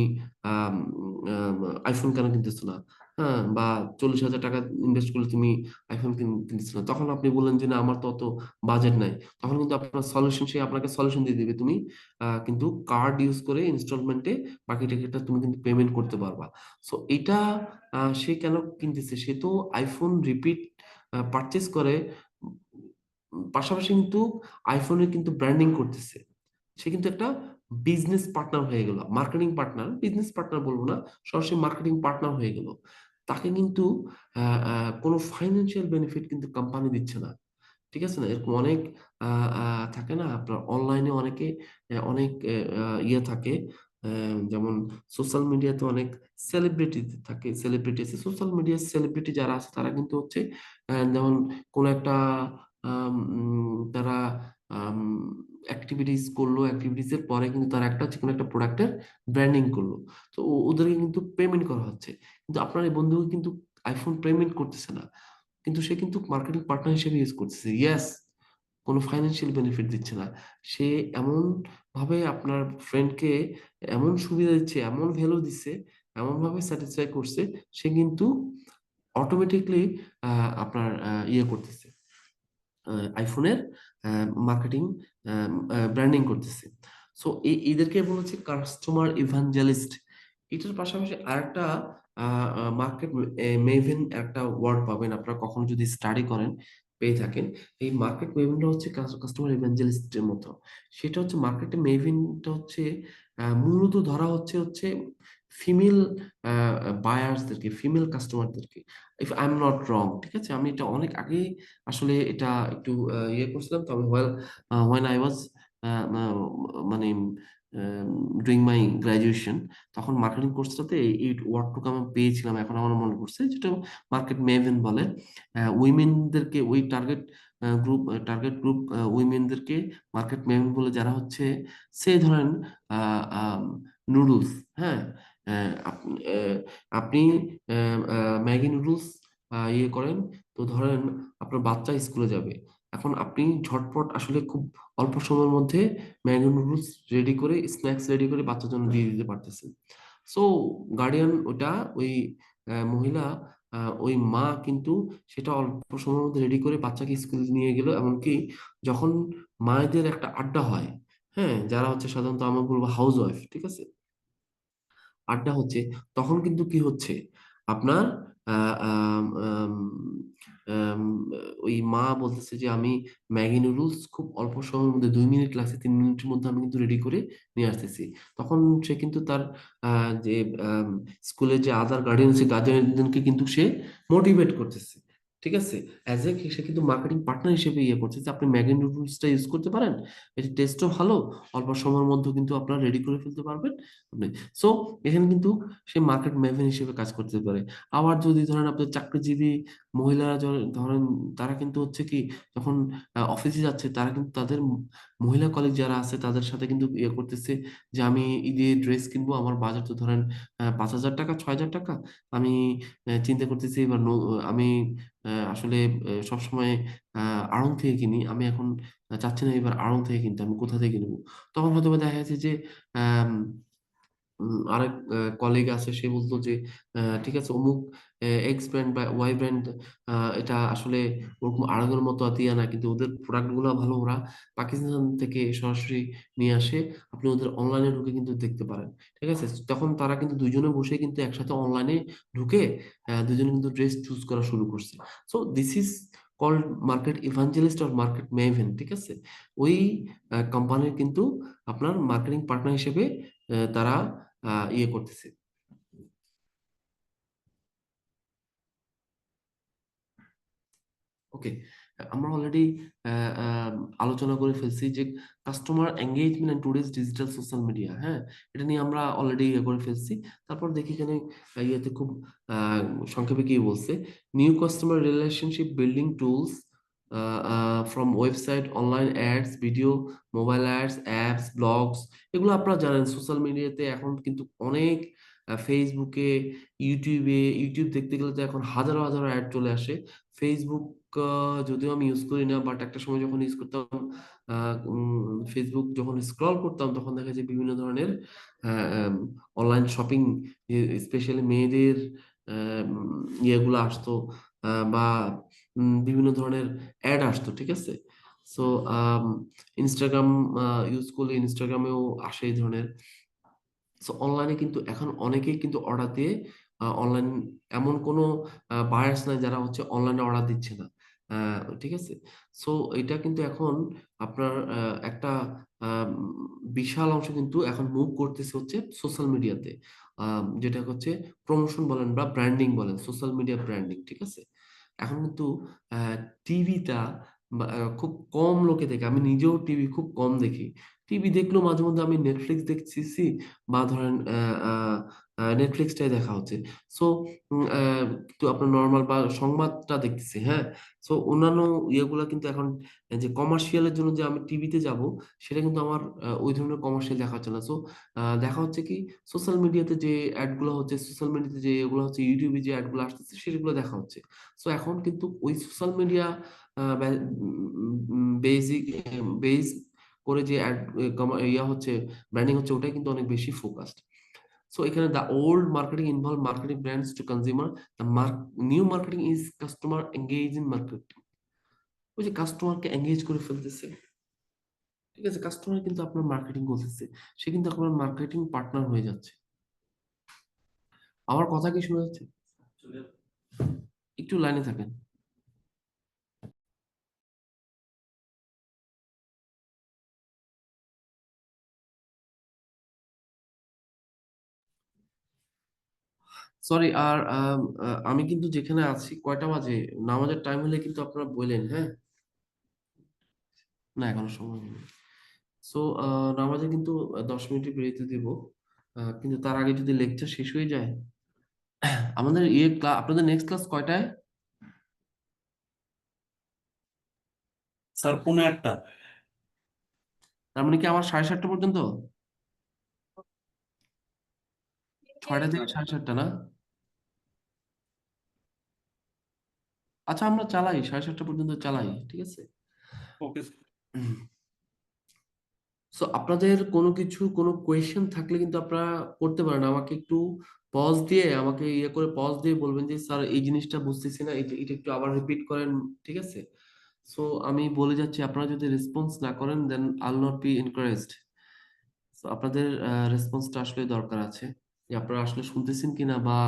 আইফোন কেন কিনতেছো না, হ্যাঁ, বা 40,000 টাকা ইনভেস্ট করলে তুমি আইফোন কিনতেছো না। তখন আপনি বললেন যে না আমার তো অত বাজেট নাই, তখন কিন্তু আপনার সলিউশন, সে আপনাকে সলিউশন দিয়ে দিবে, তুমি কিন্তু কার্ড ইউজ করে ইনস্টলমেন্টে বাকি টাকাটা তুমি কিন্তু পেমেন্ট করতে পারবা। সো এটা সে কেন কিনতেছে, সে তো আইফোন রিপিট পারচেস করে, পাশাপাশি কিন্তু আইফোনের কিন্তু ব্র্যান্ডিং করতেছে, সে কিন্তু একটা বিজনেস পার্টনার হয়ে গেল, মার্কেটিং পার্টনার, বিজনেস পার্টনার বলবো না, সরাসরি মার্কেটিং পার্টনার হয়ে গেল। তাকে কিন্তু কোনো ফাইন্যান্সিয়াল বেনিফিট কিন্তু কোম্পানি দিচ্ছে না। ঠিক আছে না, এরকম অনেক থাকে না আপনার অনলাইনে, অনেক ইয়ে থাকে, যেমন সোশ্যাল মিডিয়াতে অনেক সেলিব্রিটি থাকে, সেলিব্রিটি আছে, সোশ্যাল মিডিয়ার সেলিব্রিটি যারা আছে তারা কিন্তু হচ্ছে যেমন কোন একটা তারা অ্যাক্টিভিটিস করলো, অ্যাক্টিভিটিস এর পরে কিন্তু তার একটা যে কোনো একটা প্রোডাক্টের ব্র্যান্ডিং করলো, তো ওদেরকে কিন্তু পেমেন্ট করা হচ্ছে। কিন্তু আপনার এই বন্ধু কিন্তু আইফোন পেমেন্ট করতেছে না, কিন্তু সে কিন্তু মার্কেটিং পার্টনার হিসেবে ইউজ করতেছে। ইয়াস, কোনো ফাইন্যান্সিয়াল বেনিফিট দিচ্ছে না, সে এমন ভাবে আপনার ফ্রেন্ডকে এমন সুবিধা দিচ্ছে, এমন ভ্যালু দিচ্ছে, এমন ভাবে স্যাটিসফাই করছে, সে কিন্তু অটোমেটিকলি আপনার ইয়ে করতেছে, আইফোনের মার্কেটিং ব্র্যান্ডিং করতেছে। সো এদেরকে বলা হচ্ছে কাস্টমার ইভাঞ্জেলিস্ট। এটার পাশাপাশি আরেকটা মার্কেট মেভেন একটা ওয়ার্ড পাবেন আপনারা কখনো যদি স্টাডি করেন, পেয়ে থাকেন। এই মার্কেট মেভেনটা হচ্ছে কাস্টমার ইভাঞ্জেলিস্টের মতো। সেটা হচ্ছে মার্কেটে মেভেনটা হচ্ছে মূলত ধরা হচ্ছে হচ্ছে ফিমেল বায়ার্সদেরকে, ফিমেল কাস্টমারদেরকে, if I am not wrong. ঠিক আছে, আমি এটা অনেক আগে আসলে এটা একটু ইয়ে করছিলাম, তবে when I was মানে ডুইং মাই গ্রাজুয়েশন, তখন মার্কেটিং কোর্সটাতে এই ওয়ার্ডটুকু আমি পেয়েছিলাম, এখন আমার মনে পড়ছে, যেটা মার্কেট মেভেন বলে। উইমেনদেরকে, ওই টার্গেট গ্রুপ উইমেনদেরকে মার্কেট মেভেন বলে, যারা হচ্ছে সে ধরেন নুডলস, হ্যাঁ, আপনি ম্যাগি নুডলস ইয়ে করেন, তো ধরেন আপনার বাচ্চা স্কুলে যাবে, এখন আপনি ঝটপট আসলে খুব অল্প সময়ের মধ্যে ম্যাগি নুডলস রেডি করে, স্ন্যাক্স রেডি করে বাচ্চার জন্য দিয়ে দিতে পারতেছেন। সো গার্ডিয়ান ওটা, ওই মহিলা, ওই মা কিন্তু সেটা অল্প সময়ের মধ্যে রেডি করে বাচ্চাকে স্কুলে নিয়ে গেল। এমনকি যখন মায়েদের একটা আড্ডা হয়, হ্যাঁ, যারা হচ্ছে সাধারণত আমরা বলবো হাউস ওয়াইফ, ঠিক আছে, আড্ডা হচ্ছে, তখন কিন্তু কি হচ্ছে আপনার আহ, আম, আম, আম, ওই মা বলতেছে যে আমি ম্যাগি নুডলস খুব অল্প সময়ের মধ্যে, 2 মিনিট লাগছে, 3 মিনিটের মধ্যে আমি কিন্তু রেডি করে নিয়ে আসতেছি। তখন সে কিন্তু তার যে স্কুলের যে আদার গার্ডিয়ান আছে, গার্ডিয়ানকে কিন্তু সে মোটিভেট করতেছে। ঠিক আছে, অ্যাজ এ সে কিন্তু মার্কেটিং পার্টনার হিসেবে ইয়ে করছে যে আপনি ম্যাগি নুডলসটা ইউজ করতে পারেন, এটি টেস্টও ভালো, অল্প সময়ের মধ্যে কিন্তু আপনারা রেডি করে ফেলতে পারবেন আপনি। সো এখানে কিন্তু সে মার্কেট মেভেন হিসেবে কাজ করতে পারে। আবার যদি ধরেন আপনার চাকরিজীবী মহিলারা ধরেন, তারা কিন্তু হচ্ছে কি, যখন অফিসে যাচ্ছে, তারা কিন্তু তাদের মহিলা কলিগ যারা আছে তাদের সাথে কিন্তু ইয়ে করতেছে যে আমি ঈদে ড্রেস কিনবো, আমার বাজেট তো ধরেন 5,000 টাকা, 6,000 টাকা, আমি চিন্তা করতেছি এবার আমি আসলে সবসময় আড়ং থেকে কিনি, আমি এখন চাচ্ছি না এবার আড়ং থেকে কিনতে, আমি কোথা থেকে কিনবো। তখন হয়তো বা দেখা যাচ্ছে যে আহ আরেক কলিগ আছে, সে বলতো যে ঠিক আছে, অমুক এক্স ব্র্যান্ড বা ওয়াই ব্র্যান্ড, এটা আসলে ওরকম আড়াগের মতো দিয়া না, কিন্তু ওদের প্রোডাক্ট গুলো ভালো, ওরা পাকিস্তান থেকে সরাসরি নিয়ে আসে, আপনি ওদের অনলাইনে ঢুকে কিন্তু দেখতে পারেন। ঠিক আছে, তখন তারা কিন্তু দুইজনে বসে কিন্তু একসাথে অনলাইনে ঢুকে দুজনে কিন্তু ড্রেস চুজ করা শুরু করছে। So this is called market evangelist or market maven. ঠিক আছে, ওই কোম্পানির কিন্তু আপনার মার্কেটিং পার্টনার হিসেবে তারা ইয়ে করতেছে। ওকে, আমরা অলরেডি আলোচনা করে ফেলছি যে customer engagement and today's digital social media, হ্যাঁ, এটা নিয়ে আমরা অলরেডি ইয়ে করে ফেলছি। তারপর দেখি এখানে ইয়েতে খুব আহ, সংক্ষেপে কি বলছে, new customer relationship building tools from website, online ads, video, mobile ads, apps, blogs, এগুলো আপনারা জানেন সোশ্যাল মিডিয়াতে এখন কিন্তু অনেক, ফেসবুকে, ইউটিউব দেখতে গেলে তো এখন হাজারো হাজারো অ্যাড চলে আসে। ফেসবুক যদিও আমি ইউজ করি না, বাট একটা সময় যখন ইউজ করতাম, ফেসবুক যখন স্ক্রল করতাম, তখন দেখা যায় বিভিন্ন ধরনের অনলাইন শপিং, স্পেশালি মেয়েদের ইয়েগুলো আসতো, বা বিভিন্ন ধরনের অ্যাড আসতো। ঠিক আছে, সো ইনস্টাগ্রাম ইউজ করলে ইনস্টাগ্রামেও আসে এই ধরনের। সো অনলাইনে কিন্তু এখন অনেকেই কিন্তু অর্ডার দিয়ে, অনলাইন এমন কোনো বায়ার্স নাই যারা হচ্ছে অনলাইনে অর্ডার দিচ্ছে না। ঠিক আছে, সো এটা কিন্তু এখন আপনার একটা বিশাল অংশ কিন্তু এখন মুভ করতেছে হচ্ছে সোশ্যাল মিডিয়াতে, যেটা হচ্ছে প্রমোশন বলেন বা ব্র্যান্ডিং বলেন, সোশ্যাল মিডিয়া ব্র্যান্ডিং। ঠিক আছে, এখন কিন্তু টিভিটা খুব কম লোকে দেখে, আমি নিজেও টিভি খুব কম দেখি। টিভি দেখলেও মাঝে মধ্যে আমি নেটফ্লিক্স দেখতেছি, বা ধরেন নেটফ্লিক্সটাই দেখা হচ্ছে। সো কিন্তু আপনার নর্মাল বা সংবাদটা দেখতেছি, হ্যাঁ। সো অন্যান্য ইয়েগুলো কিন্তু এখন যে কমার্শিয়ালের জন্য যে আমি টিভিতে যাব, সেটা কিন্তু আমার ওই ধরনের কমার্শিয়াল দেখা হচ্ছে না। সো দেখা হচ্ছে কি, সোশ্যাল মিডিয়াতে যে অ্যাড গুলো হচ্ছে, সোশ্যাল মিডিয়াতে যে এগুলো হচ্ছে, ইউটিউবে যে অ্যাড গুলো আসতেছে, সেগুলো দেখা হচ্ছে। সো এখন কিন্তু ওই সোশ্যাল মিডিয়া বেসিক বেস করে যে অ্যাড ইয়া হচ্ছে, ব্র্যান্ডিং হচ্ছে, ওটাই কিন্তু অনেক বেশি ফোকাসড। সো এখানে the old marketing involve marketing brands two consumer, the new marketing is customer engage in marketing. ওই যে কাস্টমারকে এঙ্গেজ করে ফেলতেছে, ঠিক আছে, কাস্টমার কিন্তু আপনার মার্কেটিং করতেছে, সে কিন্তু আপনার মার্কেটিং পার্টনার হয়ে যাচ্ছে। আমার কথা কি শোনা যাচ্ছে? একটু লাইনে থাকেন। সরি, আর আমি কিন্তু যেখানে আছি, কয়টা বাজে, নামাজের টাইম হলে কিন্তু আপনারা বললেন, হ্যাঁ। না, এখনো সময় নেই। সো নামাজে কিন্তু 10 মিনিটে বেরোতে দিব, কিন্তু তার আগে যদি লেকচার শেষ হয়ে যায়। আমাদের আপনাদের নেক্সট ক্লাস কয়টায়? স্যার 1:45। তার মানে কি আমার 7:30 পর্যন্ত? 6টা থেকে 7:30, না? আচ্ছা, আমরা চালাই, 7:30 পর্যন্ত চালাই, ঠিক আছে। ওকে। সো আপনাদের কোনো কিছু, কোনো কোয়েশ্চেন থাকলে কিন্তু আপনারা করতে পারেন, আমাকে একটু পজ দিয়ে, আমাকে ইয়ে করে পজ দিয়ে বলবেন যে স্যার এই জিনিসটা বুঝতেছি না, এটা এটা একটু আবার রিপিট করেন, ঠিক আছে। সো আমি বলে যাচ্ছি, আপনারা যদি রেসপন্স না করেন, then I will not be encouraged. So আপনাদের রেসপন্সটা আসলে দরকার আছে, যে আপনারা আসলে শুনতেছেন কিনা, বা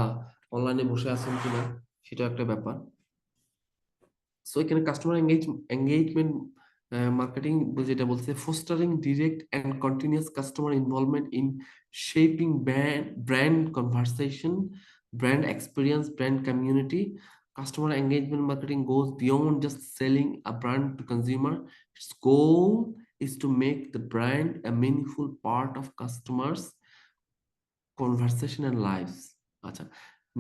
অনলাইনে বসে আছেন কিনা, সেটা একটা ব্যাপার। সো এখানে কাস্টমার এঙ্গেজমেন্ট মার্কেটিং যেটা বলছে, fostering direct and continuous customer involvement in shaping brand conversation, brand experience, brand community. Customer engagement marketing goes beyond just selling a brand to consumer. Its goal is to make the brand a meaningful part of customers conversation and lives. আচ্ছা,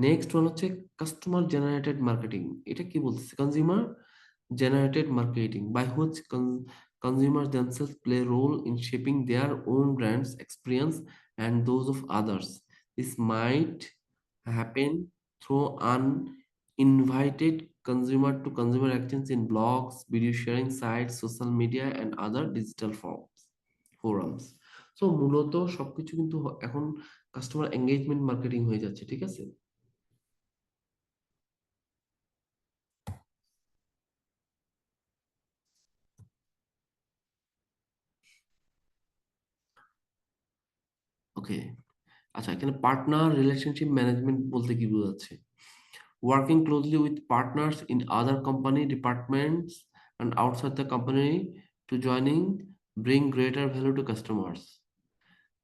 next one হচ্ছে customer generated marketing. এটা কি বলতেছে? Consumer generated marketing by which consumers themselves play a role in shaping their own brands experience and those of others. This might happen through uninvited consumer to consumer actions in blogs, video sharing sites, social media and other digital forums. So মূলত সবকিছু কিন্তু এখন customer engagement marketing হয়ে যাচ্ছে, ঠিক আছে। ওকে, আচ্ছা, এখানে পার্টনার রিলেশনশিপ ম্যানেজমেন্ট বলতে কি বোঝাচ্ছে? Working closely with partners in other company departments and outside the company to joining bring greater value to customers.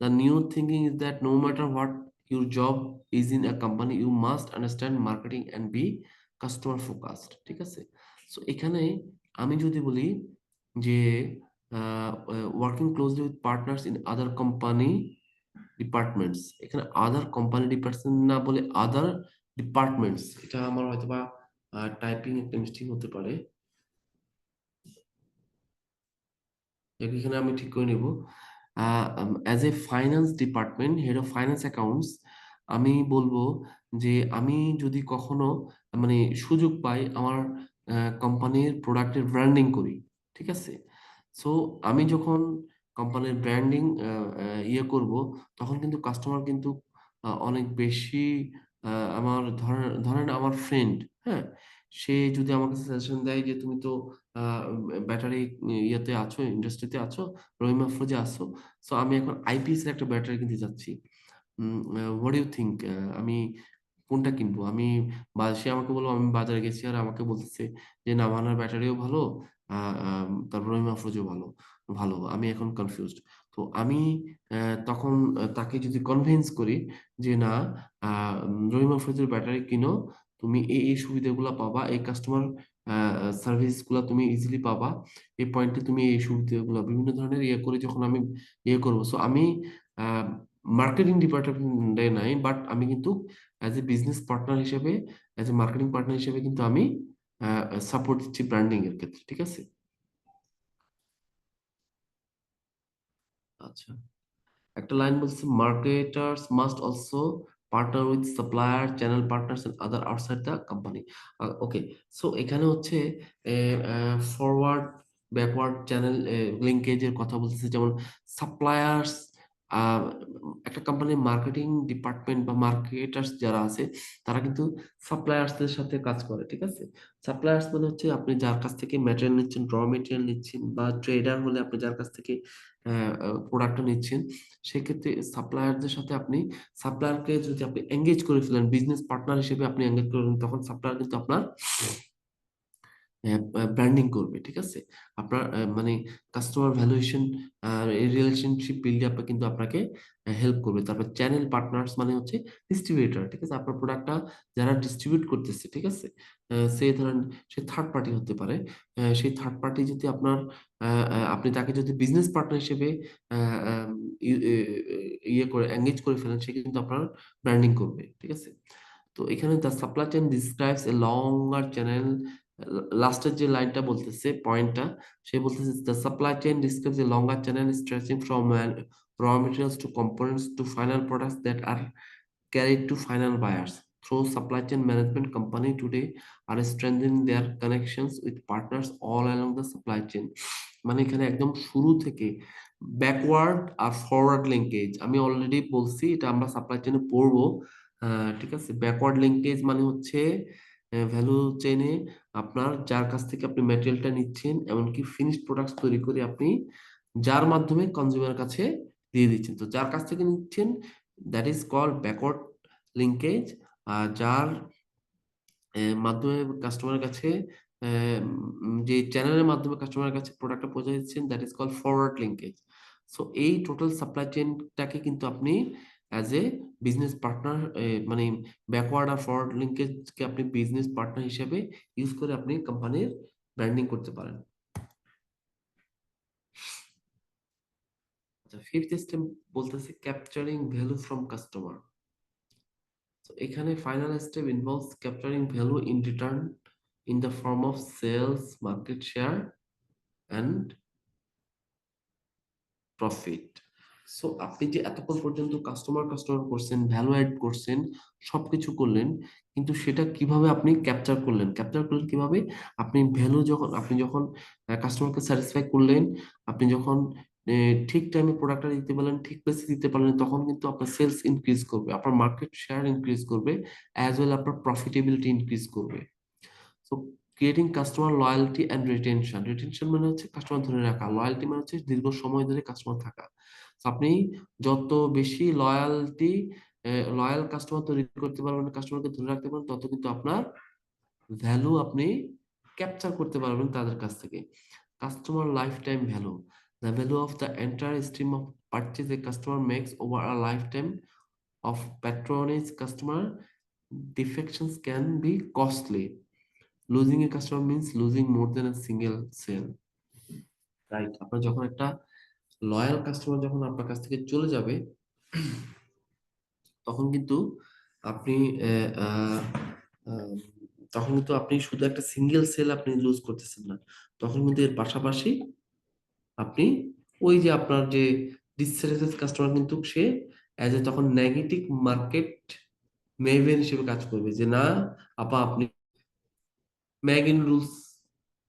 The new thinking is that no matter what your job is in a company, you must understand marketing and be customer focused, ঠিক আছে। So এখানে আমি যদি বলি যে working closely with partners in other company departments, এখানে আদার company department না বলে আদার ডিপার্টমেন্টস, এটা আমার হয়তোবা টাইপিং একটা মিস্টেক হতে পারে, এখানে আমি ঠিক করে নেব। As a finance department, head of finance accounts, আমি বলবো যে আমি যদি কখনো মানে সুযোগ পাই, আমার কোম্পানির প্রোডাক্টের ব্র্যান্ডিং করি, ঠিক আছে। সো আমি যখন কোম্পানির ব্র্যান্ডিং ইয়ে করব, তখন কিন্তু কাস্টমার কিন্তু অনেক বেশি আমার ধরেন ধরেন আমার ফ্রেন্ড, হ্যাঁ, সে যদি আমার কাছে সাজেশন দেয় যে তুমি তো ব্যাটারি ইয়েতে আছো, ইন্ডাস্ট্রিতে আছো, রহিমা আফরোজে আছো, সো আমি এখন আইপিএস এর একটা ব্যাটারি কিনতে যাচ্ছি, হোয়াট ইউ থিঙ্ক, আমি কোনটা কিনবো? আমি সে আমাকে বললো, আমি বাজারে গেছি, আর আমাকে বলতেছে যে নাভানার ব্যাটারিও ভালো, তারপর রহিমা আফরোজও ভালো ভালো আমি এখন কনফিউজড। তো আমি তখন তাকে যদি কনভিন্স করি যে না, রহিমা আফরোজের ব্যাটারি কিনো, তুমি এই এই সুবিধাগুলো পাবা, এই কাস্টমার সার্ভিস গুলা তুমি ইজিলি পাবা। এই পয়েন্টে তুমি এই সুবিধাগুলো বিভিন্ন ধরনের ইয়ে করে যখন আমি ইয়ে করবো, সো আমি মার্কেটিং ডিপার্টমেন্টে নাই, বাট আমি কিন্তু অ্যাজ এ বিজনেস পার্টনার হিসেবে, অ্যাজ এ মার্কেটিং পার্টনার হিসেবে কিন্তু আমি সাপোর্ট দিচ্ছি ব্র্যান্ডিং এর ক্ষেত্রে, ঠিক আছে? আচ্ছা, একটা লাইন বলছে marketers must also partner with supplier channel partners and other outside the company. Okay, so এখানে হচ্ছে ফরওয়ার্ড ব্যাকওয়ার্ড চ্যানেল লিঙ্কেজের কথা বলতেছে, যেমন সাপ্লায়ার্স, একটা কোম্পানির মার্কেটিং ডিপার্টমেন্ট বা মার্কেটার্স যারা আছে তারা কিন্তু সাপ্লায়ার্সদের সাথে কাজ করে, ঠিক আছে? সাপ্লায়ার্স মানে হচ্ছে আপনি যার কাছ থেকে ম্যাটেরিয়াল নিচ্ছেন, র মেটেরিয়াল নিচ্ছেন, বা ট্রেডার হলে আপনি যার কাছ থেকে প্রোডাক্টটা নিচ্ছেন, সেক্ষেত্রে সাপ্লায়ারদের সাথে আপনি, সাপ্লায়ারকে যদি আপনি এঙ্গেজ করে ফেলেন, বিজনেস পার্টনার হিসেবে আপনি এঙ্গেজ করেন, তখন সাপ্লায়ার কিন্তু আপনার ব্র্যান্ডিং করবে, ঠিক আছে? আপনার মানে কাস্টমার ভ্যালুয়েশন, রিলেশনশিপ বিল্ড আপে কিন্তু আপনাকে হেল্প করবে। তারপর চ্যানেল পার্টনার্স মানে হচ্ছে ডিস্ট্রিবিউটর, ঠিক আছে? আপনার প্রোডাক্টটা যারা ডিস্ট্রিবিউট করতেছে, ঠিক আছে, সেই ধরেন সে থার্ড পার্টি হতে পারে। সেই থার্ড পার্টি যদি আপনার আপনি তাকে যদি বিজনেস পার্টনার হিসেবে আহ, আম, ইয়ে করে এঙ্গেজ করে ফেলেন, সে কিন্তু আপনার ব্র্যান্ডিং করবে, ঠিক আছে? তো এখানে the supply chain describes a longer channel, লাস্টের যে লাইনটা বলতেছে পয়েন্টটা, সে বলতেছে the supply chain describes a longer channel stretching from raw materials to components to final products that are carried to final buyers. Through supply chain management, company today are strengthening their connections with partners all along the supply chain. মানে এখানে একদম শুরু থেকে backward আর forward linkage, আমি already বলছি এটা আমরা সাপ্লাই চেনে পড়বো, ঠিক আছে? ব্যাকওয়ার্ড লিঙ্কেজ মানে হচ্ছে ভ্যালু চেইনে আপনার যার কাছ থেকে আপনি ম্যাটেরিয়ালটা নিচ্ছেন, এমনকি ফিনিশড প্রোডাক্টস তৈরি করে আপনি যার মাধ্যমে কনজিউমার কাছে দিয়ে দিচ্ছেন, তো যার কাছ থেকে নিচ্ছেন that is called backward linkage. যার মাধ্যমে কাস্টমারের কাছে যে চ্যানেলের মাধ্যমে কাস্টমারের কাছে প্রোডাক্টটা পৌঁছে দিচ্ছেন that is called forward linkage. So এই টোটাল সাপ্লাই চেইনটাকে কিন্তু আপনি অ্যাজ এ বিজনেস পার্টনার, মানে ব্যাকওয়ার্ড আর ফরওয়ার্ড লিঙ্কেজকে আপনি বিজনেস পার্টনার হিসেবে ইউজ করে আপনি কোম্পানির ব্র্যান্ডিং করতে পারেন। আচ্ছা, ফিফথ স্টেপ বলতেছে capturing value from customer. So এখানে final step involves capturing value in return in the form of sales, market share, and profit. So আপনি যে এতক্ষণ পর্যন্ত কাস্টমার কাস্টমার করছেন, ভ্যালু অ্যাড করছেন, সবকিছু করলেন, কিন্তু সেটা কিভাবে আপনি ক্যাপচার করলেন? ক্যাপচার করলেন কিভাবে? আপনি যখন কাস্টমারকে স্যাটিসফাই করলেন, আপনি যখন ঠিক টাইমে প্রোডাক্টটা দিতে পারলেন, ঠিক প্লেসে দিতে পারলেন, তখন কিন্তু আপনার সেলস ইনক্রিজ করবে, আপনার মার্কেট শেয়ার ইনক্রিজ করবে, অ্যাজ ওয়েল আপনার প্রফিটেবিলিটি ইনক্রিজ করবে। So creating customer loyalty and retention, retention মানে হচ্ছে কাস্টমার ধরে রাখা, লয়্যালটি মানে হচ্ছে দীর্ঘ সময় ধরে কাস্টমার থাকা। So আপনি যত বেশি লয়াল কাস্টমার তৈরি করতে পারবেন, কাস্টমারকে ধরে রাখতে পারবেন, তত কিন্তু আপনার ভ্যালু আপনি ক্যাপচার করতে পারবেন তাদের কাছ থেকে। Customer life time value, the value of the entire stream of purchase a customer makes over a life time of patronage customer defections can be costly. Losing a customer means losing more than a single sale, right? আপনার যখন একটা loyal customer যখন আপনার কাছ থেকে চলে যাবে, তখন কিন্তু আপনি আহ, আহ, আহ, তখন কিন্তু আপনি শুধু একটা সিঙ্গেল সেল আপনি লুজ করতেছেন না, তখন কিন্তু এর পাশাপাশি আপনি ওই যে আপনার যে ডিসস্যাটিসফাইড কাস্টমার, কিন্তু সে অ্যাজ এ তখন নেগেটিভ মার্কেট মেভেন হিসেবে কাজ করবে, যে না আপা আপনি ম্যাগি নুডলস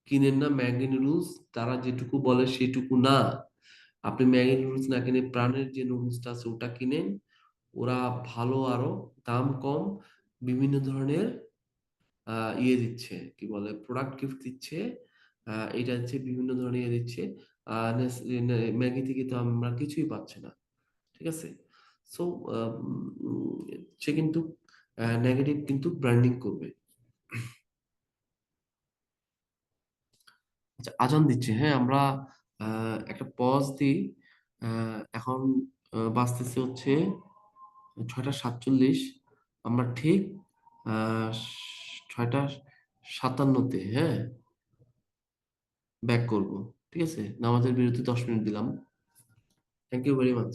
কিনেন না, ম্যাগি নুডলস তারা যেটুকু বলে সেটুকু না, আপনি ম্যাগি নুডলস না কিনে প্রাণের যে নুডলসটা আছে ওটা কিনেন, ওরা ভালো, আরো দাম কম, বিভিন্ন ধরনের ইয়ে দিচ্ছে, কি বলে প্রোডাক্ট গিফট দিচ্ছে, এটা হচ্ছে বিভিন্ন ধরনের ইয়ে দিচ্ছে, ম্যাগি থেকে তো আমরা কিছুই পাচ্ছি না, ঠিক আছে? সো সে কিন্তু নেগেটিভ কিন্তু ব্র্যান্ডিং করবে। আচ্ছা, আজান দিচ্ছে, হ্যাঁ আমরা একটা পজ দিই। এখন বাজতেছে হচ্ছে 6টা 47, আমরা ঠিক 6টা 57-তে, হ্যাঁ, ব্যাক করব। ঠিক আছে, নামাজের বিরতি 10 মিনিট দিলাম। Thank you very much.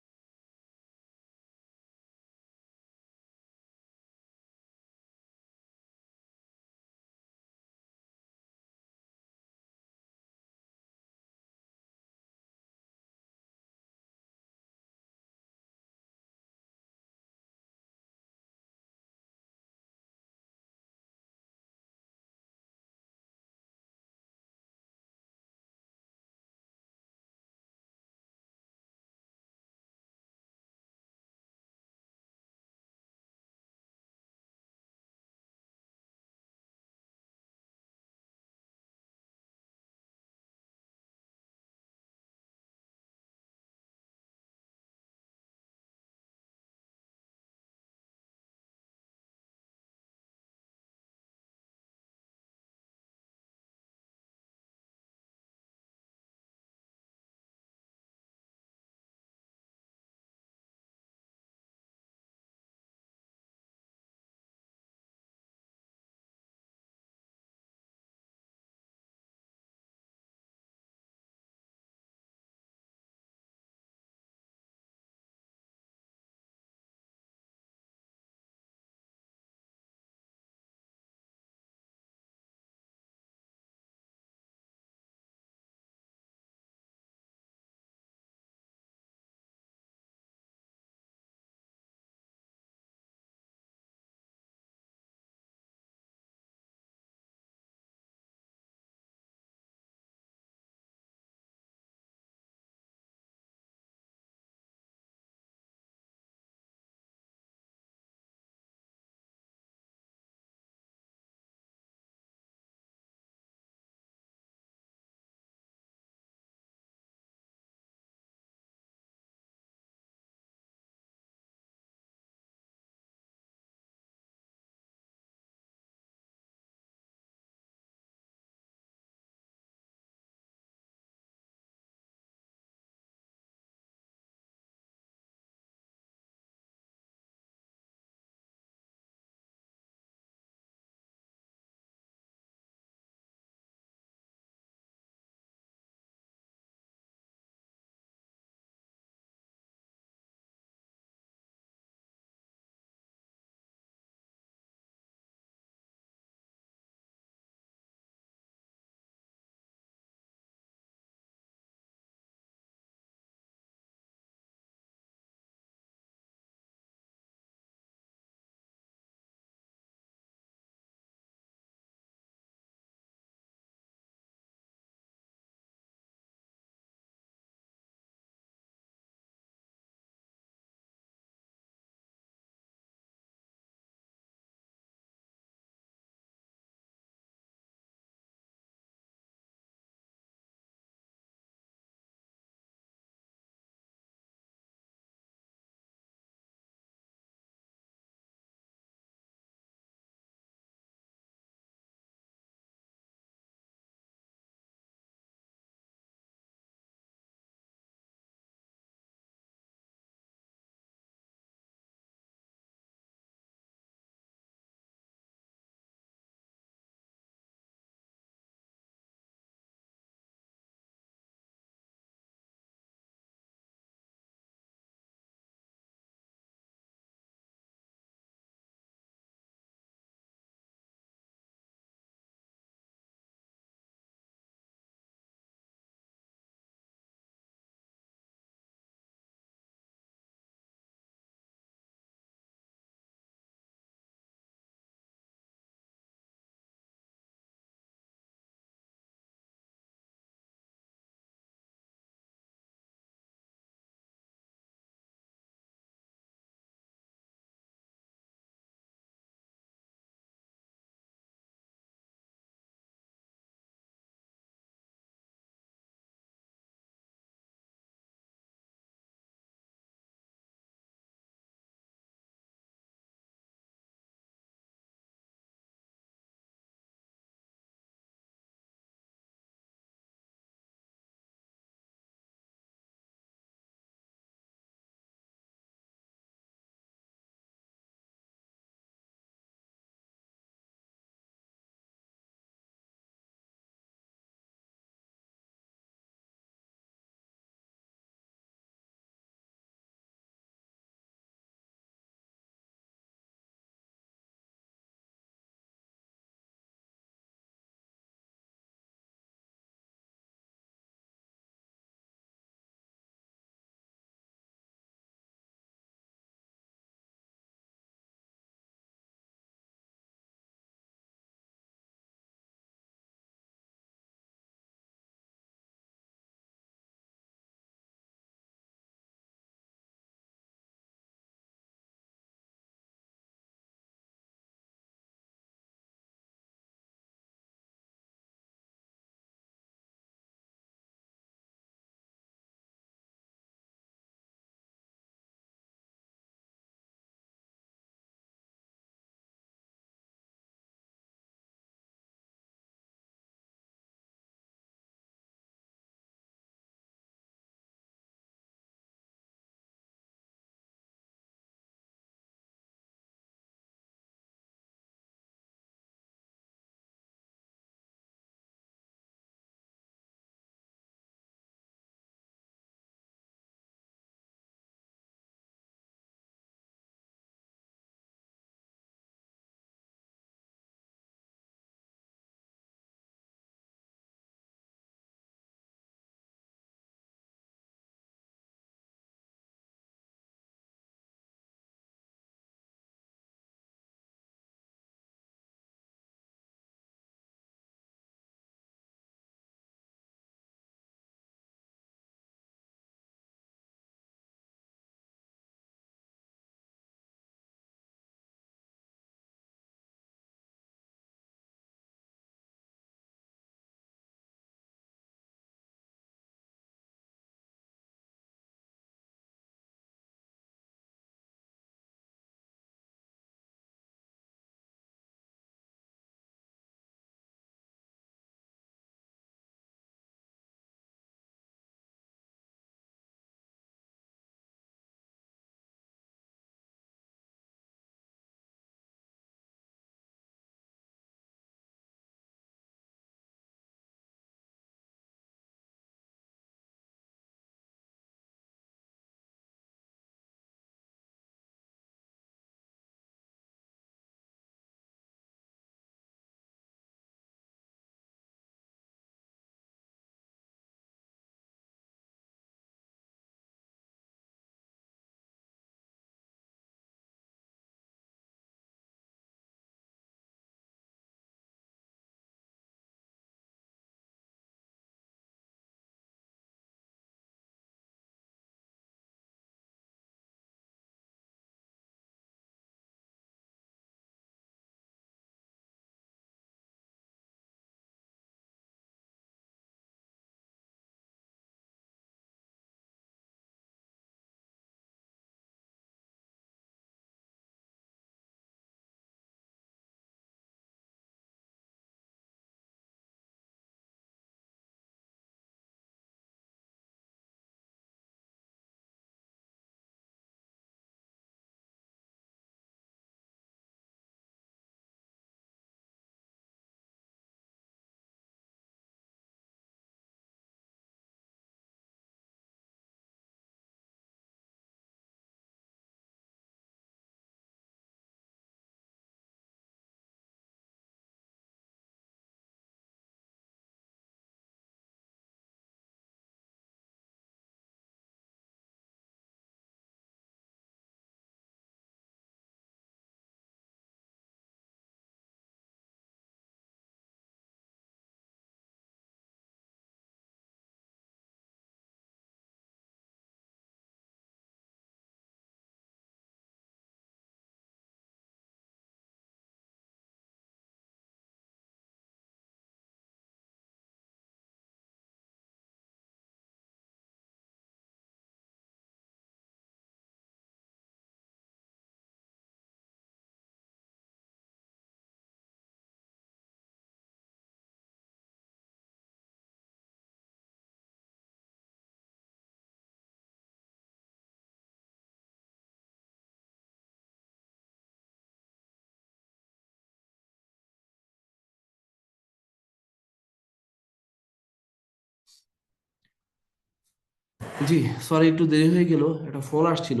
জি, সরি একটু দেরি হয়ে গেল, একটা ফোন আসছিল।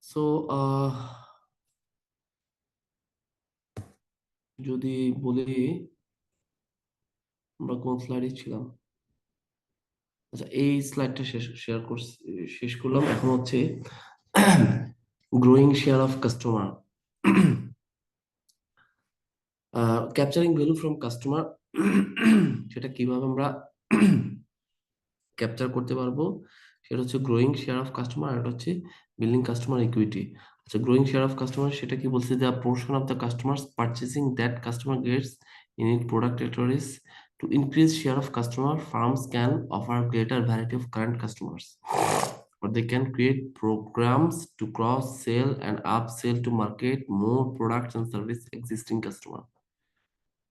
সো যদি বলি আমরা কোন স্লাইডে ছিলাম, আচ্ছা এই স্লাইডটা শেষ করলাম। এখন হচ্ছে growing share of customer, capturing value from customer. সেটা কিভাবে আমরা ক্যাপচার করতে পারবো, সেটা হচ্ছে গ্রোয়িং শেয়ার অফ কাস্টমার, আর এটা হচ্ছে বিল্ডিং কাস্টমার ইকুইটি। আচ্ছা, গ্রোয়িং শেয়ার অফ কাস্টমার সেটা কি বলছে, the portion of the customers purchasing that customer gets in it product categories. To increase share of customer, firms can offer greater variety of current customers, or they can create programs to cross-sell and upsell to market more products and service existing customer.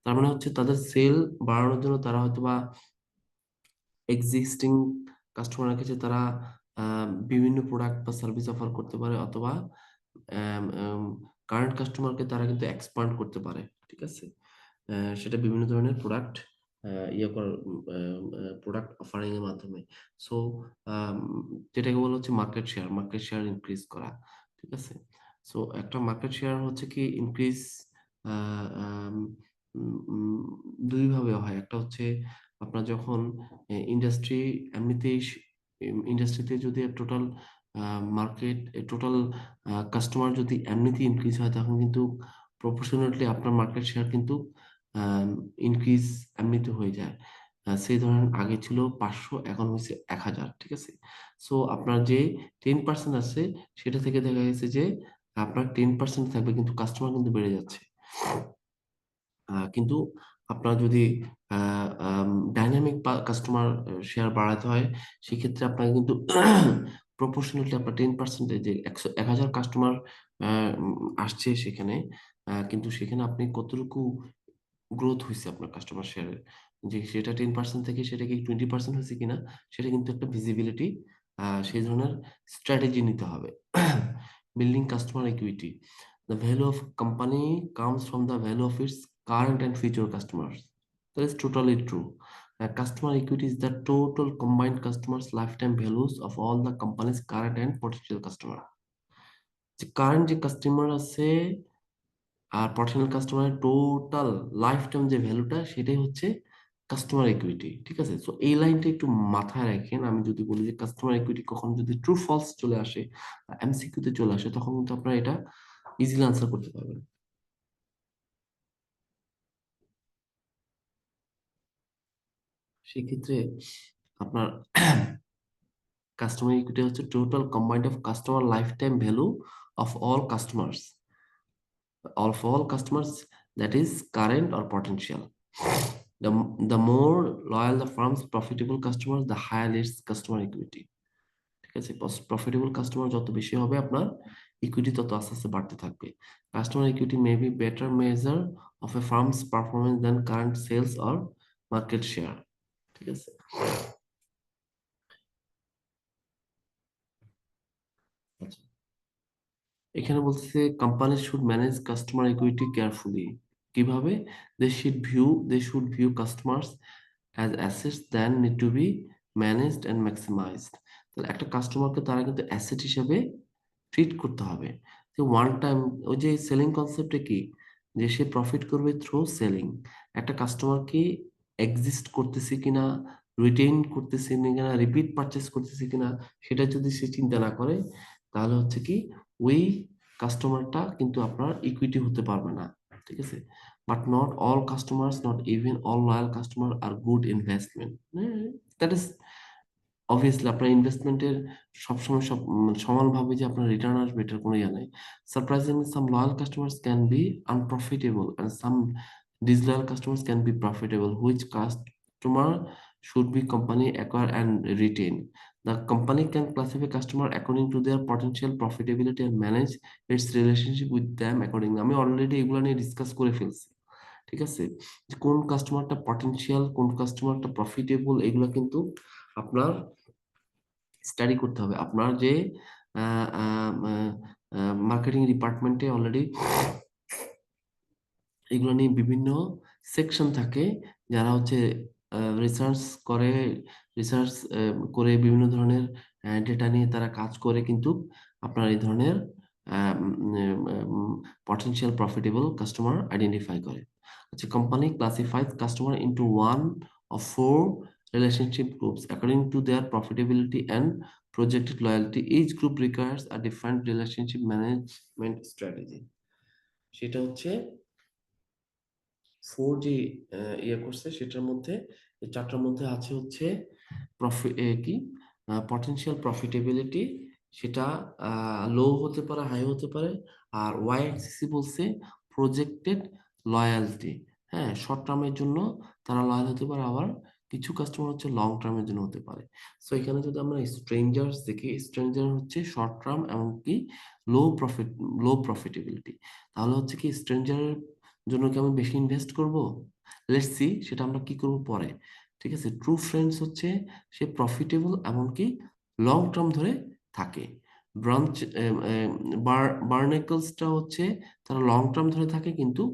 তার মানে হচ্ছে তাদের sell বাড়ানোর জন্য তারা হয়তোবা existing কাস্টমারের কাছে তারা বিভিন্ন প্রোডাক্ট বা সার্ভিস অফার করতে পারে, অথবা কারেন্ট কাস্টমারকে তারা কিন্তু এক্সপান্ড করতে পারে। ঠিক আছে, সেটা বিভিন্ন ধরনের প্রোডাক্ট ইয়ে করার প্রোডাক্ট অফারিং এর মাধ্যমে। সো যেটাকে বলা হচ্ছে মার্কেট শেয়ার ইনক্রিজ করা। ঠিক আছে, সো একটা মার্কেট শেয়ার হচ্ছে কি ইনক্রিজ দুই ভাবে হয়। একটা হচ্ছে আপনার যখন ইন্ডাস্ট্রি এমনিতেই ইন্ডাস্ট্রিতে যদি টোটাল মার্কেট টোটাল কাস্টমার যদি এমনিতেই ইনক্রিজ হয়, তখন কিন্তু প্রপোর্শনালি আপনার মার্কেট শেয়ার কিন্তু ইনক্রিজ এমনিতে হয়ে যায়। সেই ধরেন আগে ছিল 500, এখন হয়েছে 1000। ঠিক আছে, সো আপনার যে 10% আছে সেটা থেকে দেখা গেছে যে আপনার 10% থাকবে, কিন্তু কাস্টমার কিন্তু বেড়ে যাচ্ছে। কিন্তু আপনার যদি ডাইনামিক কাস্টমার শেয়ার বাড়াতে হয়, সেক্ষেত্রে আপনাকে কিন্তু প্রপোর্শনালি আপনার 10% যে 1000 কাস্টমার আসছে সেখানে, কিন্তু সেখানে আপনি কতটুকু গ্রোথ হয়েছে আপনার কাস্টমার শেয়ারের, যে সেটা 10% থেকে সেটা কি 20% হয়েছে কিনা, সেটা কিন্তু একটা ভিজিবিলিটি, সেই ধরনের স্ট্র্যাটেজি নিতে হবে। Building customer equity, the value of company comes from the value of its current and future customers. That is totally true. Customer equity is the total combined customers lifetime values of all the company's current and potential customer. যে current যে customer আছে আর potential কাস্টমারের total life time যে ভ্যালুটা, সেটাই হচ্ছে customer equity. ঠিক আছে, তো এই লাইনটা একটু মাথায় রাখেন। আমি যদি বলি যে কাস্টমার ইকুইটি কখন যদি ট্রু ফলস চলে আসে, এমসিকিউ তে চলে আসে, তখন কিন্তু আপনারা এটা ইজিলি আনসার করতে পারবেন। সেক্ষেত্রে আপনার কাস্টমার ইকুইটি হচ্ছে total combined of customer life time value of all customers, that is current or potential. The more loyal the firm's profitable customers, the higher its customer equity. ঠিক আছে, profitable customer যত বেশি হবে আপনার equity তত আস্তে আস্তে বাড়তে থাকবে। Customer equity may be better measure of a firm's performance than current sales or market share. ঠিক আছে, আচ্ছা এখানে বলতেছে company should manage customer equity carefully. কিভাবে? They should view customers as assets than need to be managed and maximised. তাহলে একটা কাস্টমারকে তারা কিন্তু অ্যাসেট হিসেবে ট্রিট করতে হবে। যে ওয়ান টাইম, ওই যে সেলিং কনসেপ্টে কি, যে সে প্রফিট করবে থ্রু সেলিং। একটা কাস্টমার কি এক্সিস্ট করতেছে কিনা, রিটেইন করতেছে কিনা, রিপিট পারচেস করতেছে কিনা, সেটা যদি সে চিন্তা না করে, তাহলে হচ্ছে কি ওই কাস্টমারটা কিন্তু আপনার ইকুইটি হতে পারবে না। ঠিক আছে, but not all customers, not even all loyal customer are good investment. That is obviously আপনার ইনভেস্টমেন্টের সবসময় সমানভাবে যে আপনার রিটার্ন আসবে এটার কোনো ইয়ে নাই। Surprisingly some loyal customers can be আনপ্রফিটেবল and some disloyal customers can be profitable. Which customer should be company acquire and retain? The company can classify customer according to their potential profitability and manage its relationship with them accordingly. আমি already এগুলো নিয়ে discuss করে ফেলছি। ঠিক আছে, যে কোন কাস্টমারটা potential, কোন কাস্টমারটা প্রফিটেবল, এগুলো কিন্তু আপনার স্টাডি করতে হবে। আপনার যে মার্কেটিং ডিপার্টমেন্টে অলরেডি এগুলো নিয়ে বিভিন্ন সেকশন থাকে, যারা হচ্ছে রিসার্চ করে, রিসার্চ করে বিভিন্ন ধরনের ডেটা নিয়ে তারা কাজ করে কিন্তু আপনার এই ধরনের পটেনশিয়াল প্রফিটেবল কাস্টমার আইডেন্টিফাই করে। আচ্ছা, company classifies customer into one of four relationship groups according to their profitability and projected loyalty. Each group requires a different relationship management strategy. সেটা হচ্ছে ফোর যে ইয়ে করছে সেটার মধ্যে, এই চারটার মধ্যে আছে হচ্ছে প্রফিট কি পটেনশিয়াল প্রফিটেবিলিটি, সেটা লো হতে পারে, হাই হতে পারে। আর ওয়াই এক্সিসি বলছে প্রজেক্টেড লয়ালটি। হ্যাঁ, শর্ট টার্মের জন্য তারা লয়াল হতে পারে, আবার কিছু কাস্টমার হচ্ছে লং টার্মের জন্য হতে পারে। সো এখানে যদি আমরা স্ট্রেঞ্জার্স দেখি, স্ট্রেঞ্জার হচ্ছে শর্ট টার্ম এমনকি লো প্রফিটেবিলিটি। তাহলে হচ্ছে কি স্ট্রেঞ্জারের জন্য কি আমি বেশি ইনভেস্ট করব? লেটস সি সেটা আমরা কি করব পরে। ঠিক আছে, ট্রু ফ্রেন্ডস হচ্ছে সে প্রফিটেবল এমনকি লং টার্ম ধরে থাকে। ব্রাঞ্চ বার্নেকলসটা হচ্ছে তারা লং টার্ম ধরে থাকে কিন্তু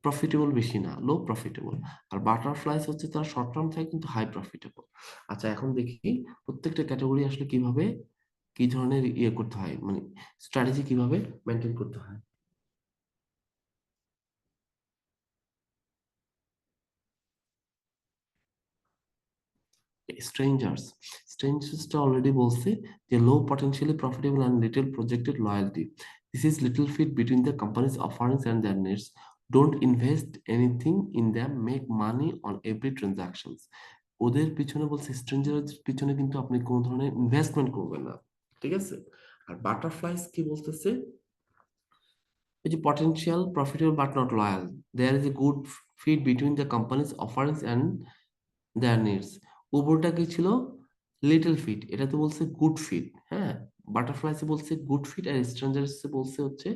প্রফিটেবল বেশি না, লো প্রফিটেবল। আর বাটারফ্লাইস হচ্ছে তারা শর্ট টার্ম থাকে কিন্তু হাই প্রফিটেবল। আচ্ছা, এখন দেখি প্রত্যেকটা ক্যাটাগরি আসলে কিভাবে কি ধরনের ইয়ে করতে হয়, মানে স্ট্র্যাটেজি কিভাবে মেনটেন করতে হয়। স্ট্রেঞ্জার্স, স্ট্রেঞ্জার্সটা অলরেডি বলছে যে low potentially profitable and little projected loyalty. This is little fit between the company's offerings and their needs. Don't invest anything in them, make money on every transactions. ওদের পিছনে বলছে, স্ট্রেঞ্জারের পিছনে কিন্তু আপনি কোনো ধরনের ইনভেস্টমেন্ট করবেন না। ঠিক আছে, আর বাটারফ্লাইস কি বলতেছে, এই যে potential profitable but not loyal, there is a good fit between the company's offerings and their needs. উপরটা কি ছিল? লিটল ফিট, এটা তো বলছে গুড ফিট। হ্যাঁ, বাটারফ্লাইসে বলছে গুড ফিট আর স্ট্রেঞ্জার্সে বলছে হচ্ছে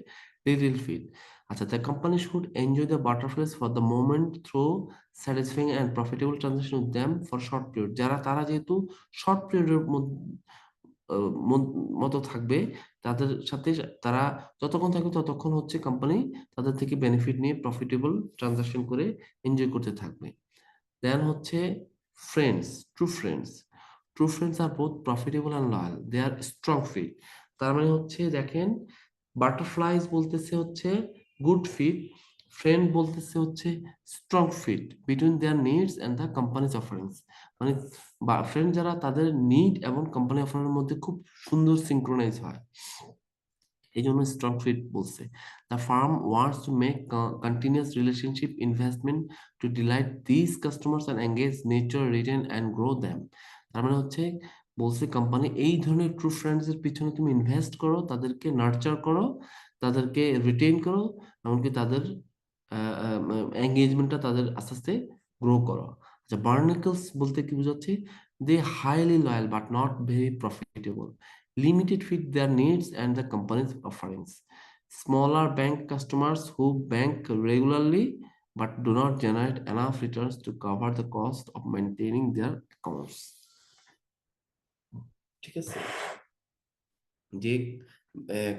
লিটল ফিট। আচ্ছা, the company should enjoy the butterflies for the moment through satisfying and profitable transaction with them for short period. যারা তারা যেহেতু শর্ট পিরিয়ডের মতো থাকবে, তাদের সাথে তারা যতক্ষণ থাকবে ততক্ষণ হচ্ছে কোম্পানি তাদের থেকে বেনিফিট নিয়ে প্রফিটেবল ট্রানজাকশন করে এনজয় করতে থাকবে। দেন হচ্ছে friends, true friends. True friends are both profitable and loyal, they are strong fit. তার মানে হচ্ছে দেখেন, বাটারফ্লাইজ বলতেছে হচ্ছে গুড ফিট, ফ্রেন্ড বলতেছে হচ্ছে strong fit between their needs and the company's offerings. মানে ফ্রেন্ড যারা, তাদের নিড এবং কোম্পানি অফারের মধ্যে খুব সুন্দর সিঙ্ক্রোনাইজ হয়, এই জন্য স্ট্রং ফিট বলছে। The firm wants to make continuous relationship investment to delight this customers and engage nurture, retain and grow them. তার মানে হচ্ছে বলছে কোম্পানি এই ধরনের ট্রু ফ্রেন্ডস এর পিছনে তুমি ইনভেস্ট করো, তাদেরকে নার্চার করো, তাদেরকে রিটেইন করো, এমনকি তাদের এঙ্গেজমেন্টটা তাদের আস্তে আস্তে গ্রো করো। আচ্ছা, বার্নিকলস বলতে কি বোঝাচ্ছে? They highly loyal but not very profitable, limited fit their needs and the company's offerings. Smaller bank customers who bank regularly but do not generate enough returns to cover the cost of maintaining their accounts. ঠিক আছে, যে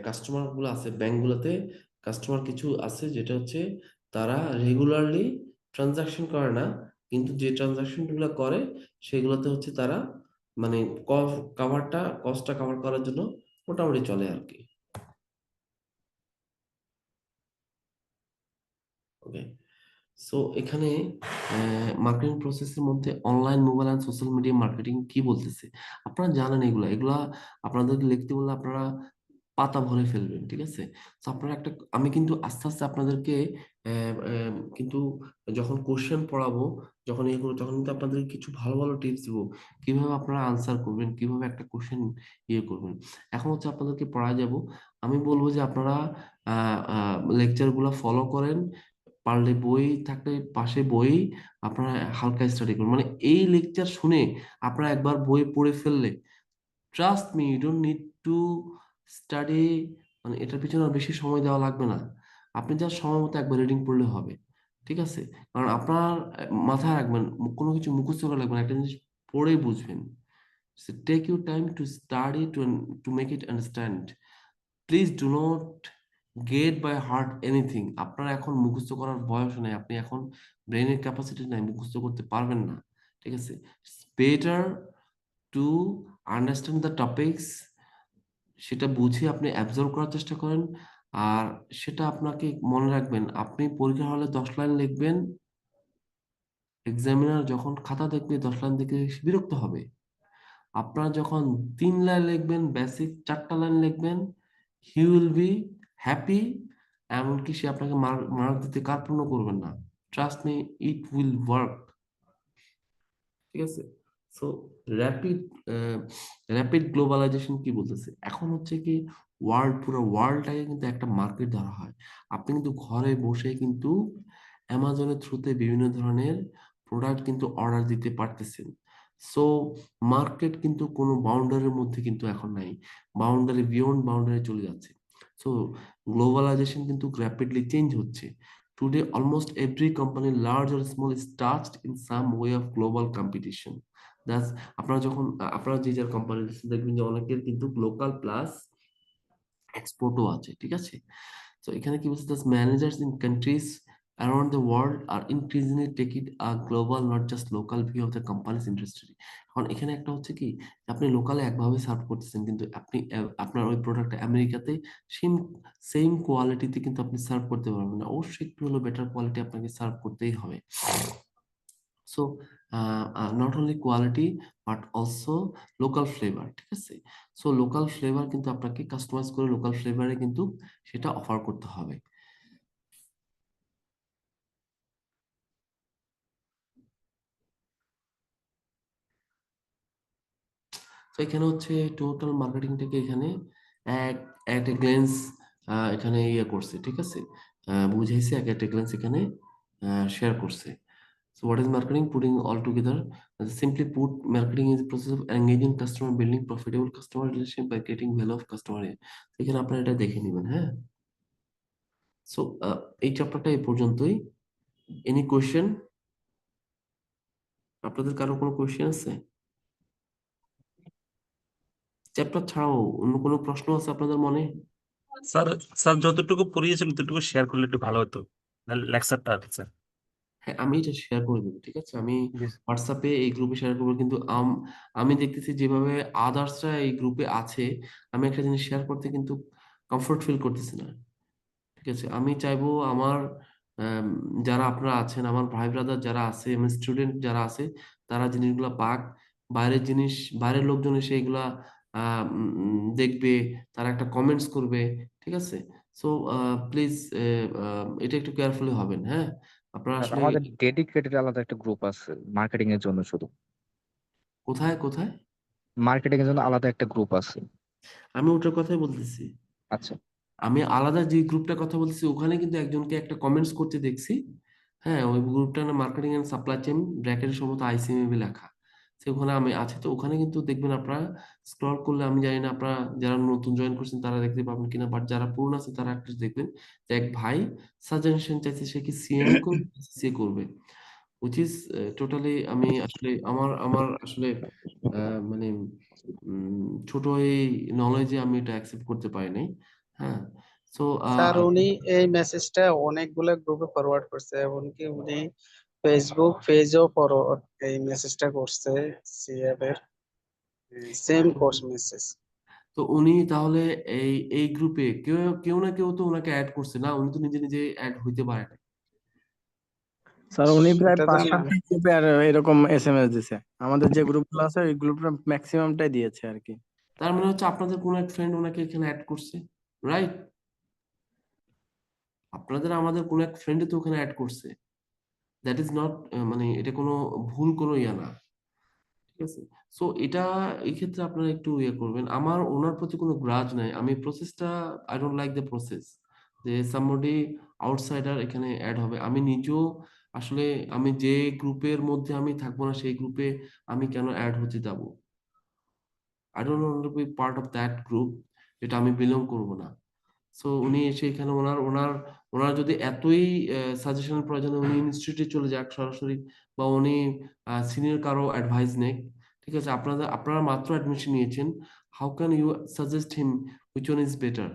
customer গুলো আছে ব্যাংকগুলোতে, customer কিছু আছে যেটা হচ্ছে তারা রেগুলারলি ট্রানজাকশন করে না, কিন্তু যে ট্রানজাকশন গুলো করে সেগুলোতে হচ্ছে তারা মানে কস্টটা কভার করার জন্য মোটামুটি চলে আর কি। ওকে, সো এখানে মার্কেটিং প্রসেসের মধ্যে online, mobile and social media marketing কি বলতেছে আপনারা জানেন। এগুলা আপনাদেরকে লিখতে বললে আপনারা পাতা ভরে ফেলবেন। ঠিক আছে, তো আপনারা একটা, আমি কিন্তু আস্তে আস্তে আপনাদেরকে কিন্তু যখন কোশ্চেন পড়াবো, যখন ইয়ে করবো, তখন কিন্তু আপনাদের কিছু ভালো ভালো টিপস দিব কিভাবে আপনারা আনসার করবেন, কিভাবে একটা কোশ্চেন ইয়ে করবেন। এখন হচ্ছে আপনাদেরকে পড়ায় যাব, আমি বলবো যে আপনারা লেকচার গুলা ফলো করেন, পারলে বই থাকলে পাশে বই আপনারা হালকা স্টাডি করুন। মানে এই লেকচার শুনে আপনারা একবার বই পড়ে ফেললে, trust me, you don't need to study, মানে এটার পিছনে আর বেশি সময় দেওয়া লাগবে না। আপনি যা সময় মতো একবার রিডিং পড়লে হবে। ঠিক আছে, কারণ আপনার মাথায় রাখবেন, কোনো কিছু মুখস্থ করা লাগবে না, একটা জিনিস পড়ে বুঝবেন। Take your time to study to make it understand. Please do not get by heart anything. আপনার এখন মুখস্থ করার বয়স নেই, আপনি এখন ব্রেনের ক্যাপাসিটি নাই, মুখস্থ করতে পারবেন না। ঠিক আছে, better to understand the topics, সেটা বুঝে আপনি অ্যাবজর্ব করার চেষ্টা করেন। আর সেটা আপনাকে মনে রাখবেন, আপনি পরীক্ষা হলে 10 লাইন লিখবেন, এক্সামিনার যখন খাতা দেখবে 10 লাইন দেখে সে বিরক্ত হবে। আপনারা যখন 3 লাইন লিখবেন, বেসিক 4টা লাইন লিখবেন, হি উইল বি হ্যাপি। এমনকি সে আপনাকে মার্ক দিতে কার্পণ্য করবেন না। Trust me, it will work. ঠিক আছে? সো র্যাপিড র্যাপিড গ্লোবালাইজেশন কি বলতেছে, এখন হচ্ছে কি পুরো ওয়ার্ল্ডটাকে কিন্তু একটা মার্কেট ধরা হয়। আপনি কিন্তু ঘরে বসে কিন্তু অ্যামাজনের থ্রুতে বিভিন্ন ধরনের প্রোডাক্ট কিন্তু অর্ডার দিতে পারতেছেন। সো মার্কেট কিন্তু কোনো বাউন্ডারির মধ্যে কিন্তু এখন নাই, বাউন্ডারি বিয়ন্ড বাউন্ডারি চলে যাচ্ছে। সো গ্লোবালাইজেশন কিন্তু র্যাপিডলি চেঞ্জ হচ্ছে। Today, almost every company, large or small, is touched in some way of global competition. That's আপনারা যখন আপনারা যে যার কোম্পানি দেখবেন যে অনেকের কিন্তু লোকাল প্লাস এক্সপোর্টও আছে, ঠিক আছে? তো এখানে কি বলছে, that managers in countries around the world are increasingly taking a global, not just local view of the company's industry. এখন এখানে একটা হচ্ছে কি, আপনি লোকালে একভাবে সার্ভ করতেছেন, কিন্তু আপনি আপনার ওই প্রোডাক্ট আমেরিকাতে সেম সেম কোয়ালিটিতে কিন্তু আপনি সার্ভ করতে পারবেন না, অবশ্যই একটু হলো বেটার কোয়ালিটি আপনাকে সার্ভ করতেই হবে। So not only quality but also local flavour, ঠিক আছে? সো লোকাল ফ্লেভার কিন্তু আপনাকে কাস্টমাইজ করে লোকাল ফ্লেভারে কিন্তু সেটা অফার করতে হবে। তো এখানে হচ্ছে টোটাল মার্কেটিংটাকে এখানে এক এট এ গ্লেন্স এখানে ইয়ে করছে, ঠিক আছে? বুঝাইছে, এক এট এ গ্লেন্স এখানে শেয়ার করছে। So what is marketing? Putting all together. Simply put, marketing is the process of engaging customer, building profitable customer relationship by creating value of customer. এখানে আপনারা এটা দেখে নেবেন, হ্যাঁ? সো এই চ্যাপ্টারটা এই পর্যন্তই। Any question? আপনাদের কারো কোনো কোয়েশ্চেন আছে? চ্যাপ্টার ছাড়াও অন্য কোনো প্রশ্ন আছে আপনাদের মনে? স্যার, স্যার যতটুকু পড়িয়েছেন ততটুকু শেয়ার করলে একটু ভালো হতো, লেকচারটা আর কি, স্যার। হ্যাঁ, আমি এটা শেয়ার করে দেবো, ঠিক আছে? আমি জি হোয়াটসঅ্যাপে এই গ্রুপে শেয়ার করবো, কিন্তু আমি দেখতেছি যেভাবে আদার্সরা এই গ্রুপে আছে, আমি একটা জিনিস শেয়ার করতে কিন্তু কমফোর্ট ফিল করতেছি না। ঠিক আছে, আমি চাইবো আমার আম, যারা আপনারা আছেন, আমার ভাই ব্রাদার যারা আছে, আমার স্টুডেন্ট যারা আছে, তারা জিনিসগুলা পাক। বাইরের জিনিস, বাইরের লোকজন এসে এগুলা দেখবে, তারা একটা কমেন্টস করবে, ঠিক আছে? সো প্লিজ এটা একটু কেয়ারফুলি হবেন, হ্যাঁ? আপনারা স্যার, আসলে আমাদের ডেডিকেটেড আলাদা একটা গ্রুপ আছে মার্কেটিং এর জন্য শুধু। কোথায় কোথায়? মার্কেটিং এর জন্য আলাদা একটা গ্রুপ আছে। আমি ওটার কথাই বলতেছি। আচ্ছা। আমি আলাদা যে গ্রুপটার কথা বলতেছি, ওখানে কিন্তু একজনকে একটা কমেন্টস করতে দেখছি। হ্যাঁ, ওই গ্রুপটার নাম মার্কেটিং এন্ড সাপ্লাই চেইন, ব্র্যাকেটের সম্ভবত আইসিএমবি লেখা। তো ওখানে আমি আছি, তো ওখানে কিন্তু দেখবেন আপনারা স্ক্রল করলে, আমি জানি না আপনারা যারা নতুন জয়েন করছেন তারা দেখতে পাবেন কিনা, বাট যারা পুরনো আছে তারা একটা দেখবেন যে এক ভাই সাজেশন চাইছে, সে কি সিএমএ করবে, সে করবে, উইচ ইজ টোটালি, আমি আসলে আমার আমার আসলে মানে ছোট এই নলেজে আমি এটা অ্যাকসেপ্ট করতে পারি নাই। হ্যাঁ, সো স্যার, উনি এই মেসেজটা অনেকগুলো গ্রুপে ফরওয়ার্ড করছে, এমনকি উনি ফেসবুক পেজেও ফরওয়ার্ড এই মেসেজটা করছে, সিএফ এর সেম কোর্স মেসেজ। তো উনি তাহলে এই এই গ্রুপে কেউ কেউ না কেউ তো ওনাকে অ্যাড করছে না, উনি তো নিজে নিজে অ্যাড হইতে পারে না। স্যার উনি প্রায় সেটা জানি না। 5-7টা গ্রুপে আর এরকম এসএমএস দিছে। আমাদের যে গ্রুপগুলো আছে ওই গ্রুপটা ম্যাক্সিমামটাই দিয়েছে আর কি। তার মানে হচ্ছে আপনাদের কোনো এক ফ্রেন্ড ওনাকে এখানে অ্যাড করছে, রাইট? আপনাদের আমাদের কোনো এক ফ্রেন্ড তো ওখানে অ্যাড করছে। দ্যাট ইজ নট, মানে এটা কোনো ভুল কোনো ইয়া না, ঠিক আছে? সো এটা, এই ক্ষেত্রে আপনারা একটু ইয়ে করবেন। আমার ওনার প্রতি কোনো গ্রাজ নাই, আমি প্রসেসটা, I don't like the process যে সামবডি আউটসাইডার এখানে অ্যাড হবে। আমি নিজেও আসলে, আমি যে গ্রুপের মধ্যে আমি থাকবো না সেই গ্রুপে আমি কেন অ্যাড হতে যাব? I don't want to be part of that group, যেটা আমি বিলং করব না। সো উনি এসে এখানে ওনার ওনার ওনার যদি এতই সাজেশনের প্রয়োজন, উনি ইনস্টিটিউটে চলে যাক সরাসরি, বা উনি সিনিয়র কারো অ্যাডভাইস নেক, ঠিক আছে? আপনারা মাত্র অ্যাডমিশন নিয়েছেন, how can you suggest him which one is better?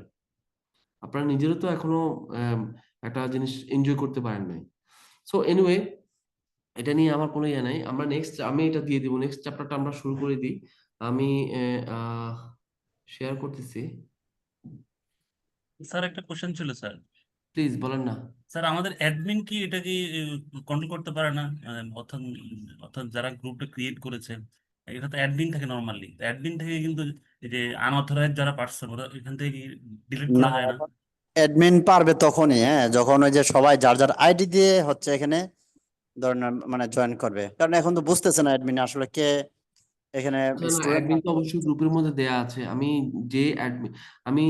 আপনারা নিজেরও তো এখনো একটা জিনিস এনজয় করতে পারেন নাই। সো এনিওয়ে, এটা নিয়ে আমার কোনো ইয়ে নাই। আমরা নেক্সট, আমি এটা দিয়ে দিব, নেক্সট চ্যাপ্টারটা আমরা শুরু করে দিই। আমি শেয়ার করতেছি, স্যার একটা কোশ্চেন ছিল স্যার। প্লিজ বলেন না। স্যার আমাদের অ্যাডমিন কি এটা কি কন্ট্রোল করতে পারে না? অর্থাৎ অর্থাৎ যারা গ্রুপটা ক্রিয়েট করেছে, এটা তো অ্যাডমিন থাকে নর্মালি, অ্যাডমিন থেকে কিন্তু এই যে আনঅথরাইজ যারা পার্সন ওরা এখান থেকে ডিলিট না, করা যায় না? অ্যাডমিন পারবে তখনই, হ্যাঁ, যখন ওই যে সবাই যার যার আইডি দিয়ে হচ্ছে এখানে ধরেন মানে জয়েন করবে, কারণ এখন তো বুঝতেছে না অ্যাডমিন আসলে কে এখানে না না, স্টুডেন্ট। অ্যাডমিন তো অবশ্যই গ্রুপের মধ্যে দেয়া আছে। আমি যে অ্যাডমিন, আমি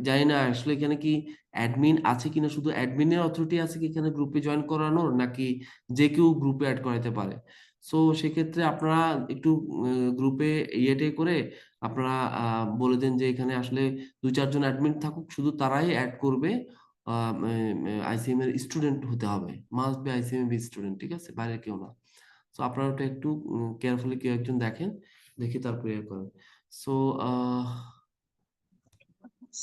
জানি না আসলে এখানে কি অ্যাডমিন আছে কিনা, শুধু অ্যাডমিনের অথরিটি আছে কি এখানে গ্রুপে জয়েন করানোর, নাকি যে কেউ গ্রুপে অ্যাড করাতে পারে। সো সেক্ষেত্রে আপনারা একটু গ্রুপে ইয়েটে করে আপনারা বলে দেন যে এখানে আসলে 2-4 জন অ্যাডমিন থাকুক, শুধু তারাই অ্যাড করবে। আইসিএম এর স্টুডেন্ট হতে হবে, মাস্ট বি আইসিএম এর স্টুডেন্ট, ঠিক আছে, বাইরে কেউ না। সো আপনারা ওটা একটু কেয়ারফুলি কেউ একজন দেখেন, দেখে তারপরে ইয়ে করেন। সো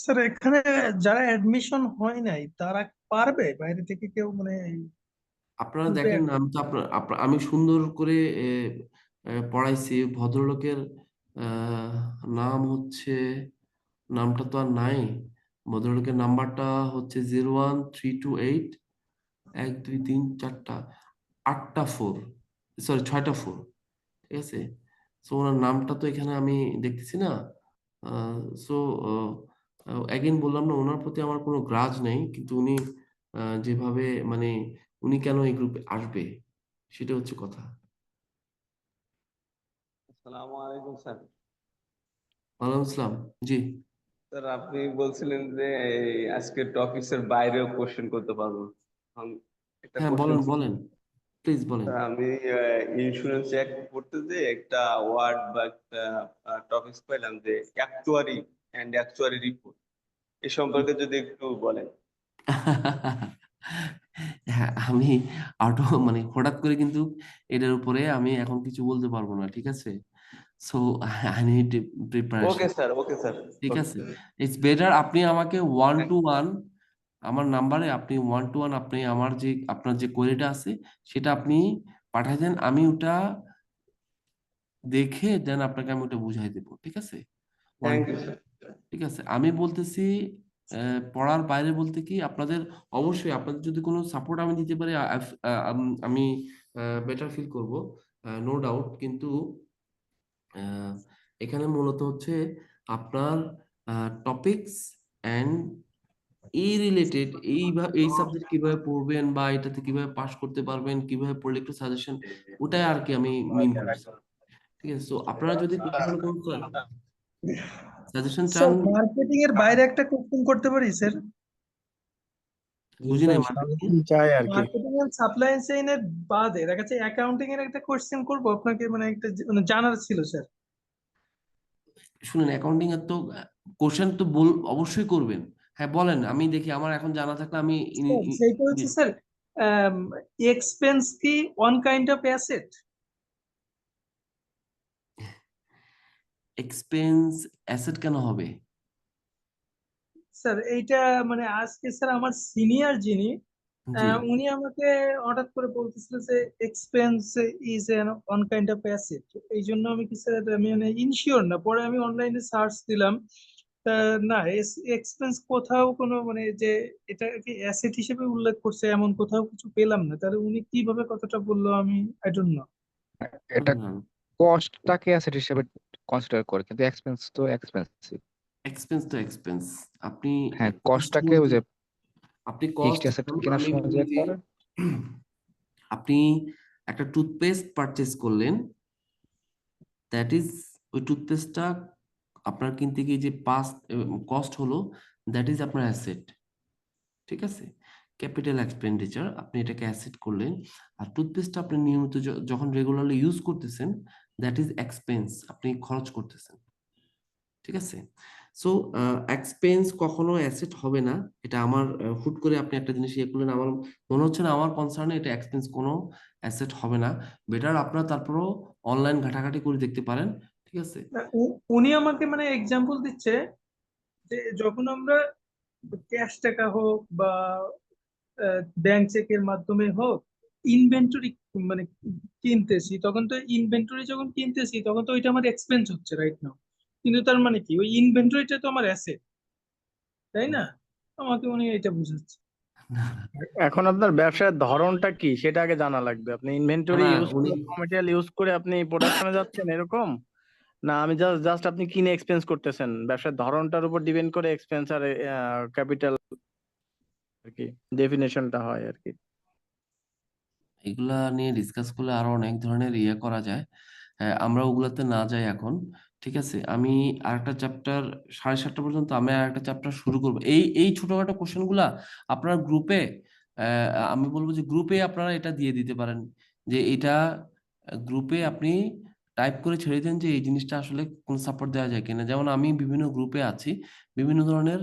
স্যার এখানে যারা অ্যাডমিশন হয় নাই তারা পারবে বাইরে থেকে কেউ মানে আপনারা গ্রুপে দেখেন, আমি তো আমি সুন্দর করে পড়াইছি। ভদ্রলোকের আহ, নাম হচ্ছে, নামটা তো আর নাই, ভদ্রলোকের নাম্বারটা হচ্ছে 01328 1 2 3 4টা 8টা 4, সরি 6টা 4, ঠিক আছে। সো ওনার নামটা তো এখানে আমি দেখতেছি না। সো অ্যাগেন বললাম না, ওনার প্রতি আমার কোনো গ্রাজ নেই, কিন্তু উনি যেভাবে মানে উনি কেন এই গ্রুপে আসবে সেটা হচ্ছে কথা। আসসালামু আলাইকুম স্যার। ওয়ালাইকুম আসসালাম। জি স্যার আপনি বলছিলেন যে এই আজকে টপিকসের বাইরেও কোশ্চেন করতে পারবো। একটা হ্যাঁ, কোশ্চেন বলেন ছিল। বলেন, প্লিজ বলেন। স্যার আমি ইন্স্যুরেন্স চেক করতে যে একটা ওয়ার্ড বা একটা টপিকস পাইলাম যে অ্যাকচুয়ারি এন্ড অ্যাকচুয়ারি রিপোর্ট, এই সম্পর্কে যদি একটু বলেন। হ্যাঁ, আমি মানে হঠাৎ করে কিন্তু এটার উপরে আমি এখন কিছু বলতে পারবো না, ঠিক আছে। So I need okay preparation, sir, okay sir, ঠিক ওকে আছে। স্যার। ইটস বেটার আপনি আমাকে 1 to 1, আমার নাম্বারে আপনি 1 to 1 আপনি আমার যে আপনার যে কোয়েরিটা আছে সেটা আপনি পাঠাই দেন, আমি ওটা দেখে দেন আপনাকে আমি ওটা বুঝাই দেবো, ঠিক আছে। One thank you sir. ঠিক আছে, আমি বলতেছি পড়ার বাইরে বলতে কি আপনাদের অবশ্যই আপনাদের যদি কোনো সাপোর্ট আমি দিতে পারি আমি বেটার ফিল করব, নো ডাউট। কিন্তু আহ, এখানে মূলত হচ্ছে আপনার টপিকস এন্ড এই রিলেটেড, এই সাবজেক্ট কিভাবে পড়বেন বা এটাতে কিভাবে পাস করতে পারবেন, কিভাবে পড়লে একটু সাজেশন, ওটাই আর কি আমি মিন করছি, ঠিক আছে। তো আপনারা যদি কখনো কোনো সাজেশন চান, স্যার মার্কেটিং এর বাইরে একটা কোশ্চেন করতে পারি স্যার? বুঝি নাই মার্কেটিং। চাই আর কি। মার্কেটিং এন্ড সাপ্লাই চেইন এর বাদে দেখা যাচ্ছে অ্যাকাউন্টিং এর একটা কোশ্চেন করবো আপনাকে, মানে একটা মানে জানার ছিল স্যার। শুনেন, অ্যাকাউন্টিং এর তো কোশ্চেন তো অবশ্যই করবেন। হ্যাঁ বলেন, আমি দেখি আমার এখন জানা থাকলে আমি স্যার সেইটা হচ্ছে স্যার, এক্সপেন্স কি one kind of asset? Expense asset কেন হবে? স্যার এইটা মানে আজকে স্যার আমার সিনিয়র যিনি জি, উনি আমাকে হঠাৎ করে বলতেছিল যে expense is an one kind of asset. এই জন্য আমি কি স্যার আমি মানে ইনশিওর না, পরে আমি অনলাইনে সার্চ দিলাম। তা না, এক্সপেন্স কোথাও কোনো মানে যে এটা কি অ্যাসেট হিসেবে উল্লেখ করছে এমন কোথাও কিছু পেলাম না। তাহলে উনি কিভাবে কথাটা বললো আমি আই ডোন্ট নো। এটা কস্টটাকে অ্যাসেট হিসেবে কনসিডার করে, কিন্তু এক্সপেন্স তো এক্সপেন্সিভ। এক্সপেন্স তো এক্সপেন্স। আপনি হ্যাঁ, cost কস্টটাকে ওই যে আপনি ফিক্সড কস্ট, অ্যাসেট কেনার আমি সময় বলি যে যে করে। আপনি একটা টুথপেস্ট পারচেজ করলেন, দ্যাট ইজ, ওই টুথপেস্টটা আপনার কিনতে গিয়ে যে পাস কস্ট হলো, দ্যাট ইজ আপনার অ্যাসেট, ঠিক আছে। ক্যাপিটাল এক্সপেন্ডিচার, আপনি এটাকে অ্যাসেট করলেন। আর টুথপেস্টটা আপনি নিয়মিত যখন রেগুলারলি ইউজ করতেছেন, দ্যাট ইজ এক্সপেন্স, আপনি খরচ করতেছেন, ঠিক আছে। সো এক্সপেন্স কখনো অ্যাসেট হবে না। এটা আমার হুট করে আপনি একটা জিনিস ইয়ে করলেন, আমার মনে হচ্ছে না আমার কনসার্নে এটা এক্সপেন্স কোনো অ্যাসেট হবে না। বেটার আপনারা তারপরও অনলাইন ঘাটাঘাটি করে দেখতে পারেন, ঠিক আছে। উনি আমাকে মানে এক্সাম্পল দিচ্ছে যে যখন আমরা ক্যাশ টাকা হোক বা ব্যাংক চেকের মাধ্যমে হোক ইনভেন্টরি মানে কিনতেছি, তখন তো ইনভেন্টরি যখন কিনতেছি তখন তো ওইটা আমার এক্সপেন্স হচ্ছে রাইট নাও, কিন্তু তার মানে কি ওই ইনভেন্টরিটা তো আমার অ্যাসেট, তাই না? আমাকে মনে হয় এটা বুঝাচ্ছে। এখন আপনার ব্যবসার ধরনটা কি সেটা আগে জানা লাগবে। আপনি ইনভেন্টরি না ইউজ উনি করে, র ম্যাটেরিয়াল ইউজ করে আপনি প্রোডাকশনে যাচ্ছেন এরকম, না আমি জাস্ট আপনি কিনে এক্সপেন্স করতেছেন? ব্যবসার ধরনটার উপর ডিপেন্ড করে এক্সপেন্স আর ক্যাপিটাল আর কি ডেফিনেশনটা হয় আর কি। এগুলা নিয়ে ডিসকাস করলে আরো অনেক ধরনের ইয়ে করা যায়। আমরা ওগুলাতে না যাই এখন। ঠিক আছে, আমি আরেকটা চ্যাপ্টার 7:30 পর্যন্ত আমি আরেকটা চ্যাপ্টার শুরু করবো। এই ছোটখাটো কোশ্চেন গুলা আপনার গ্রুপে, আমি বলবো যে গ্রুপে আপনারা এটা দিয়ে দিতে পারেন, যে এটা গ্রুপে আপনি টাইপ করে ছেড়ে দেন যে এই জিনিসটা আসলে কোন সাপোর্ট দেওয়া যায় কিনা। যেমন আমি বিভিন্ন গ্রুপে আছি, বিভিন্ন ধরনের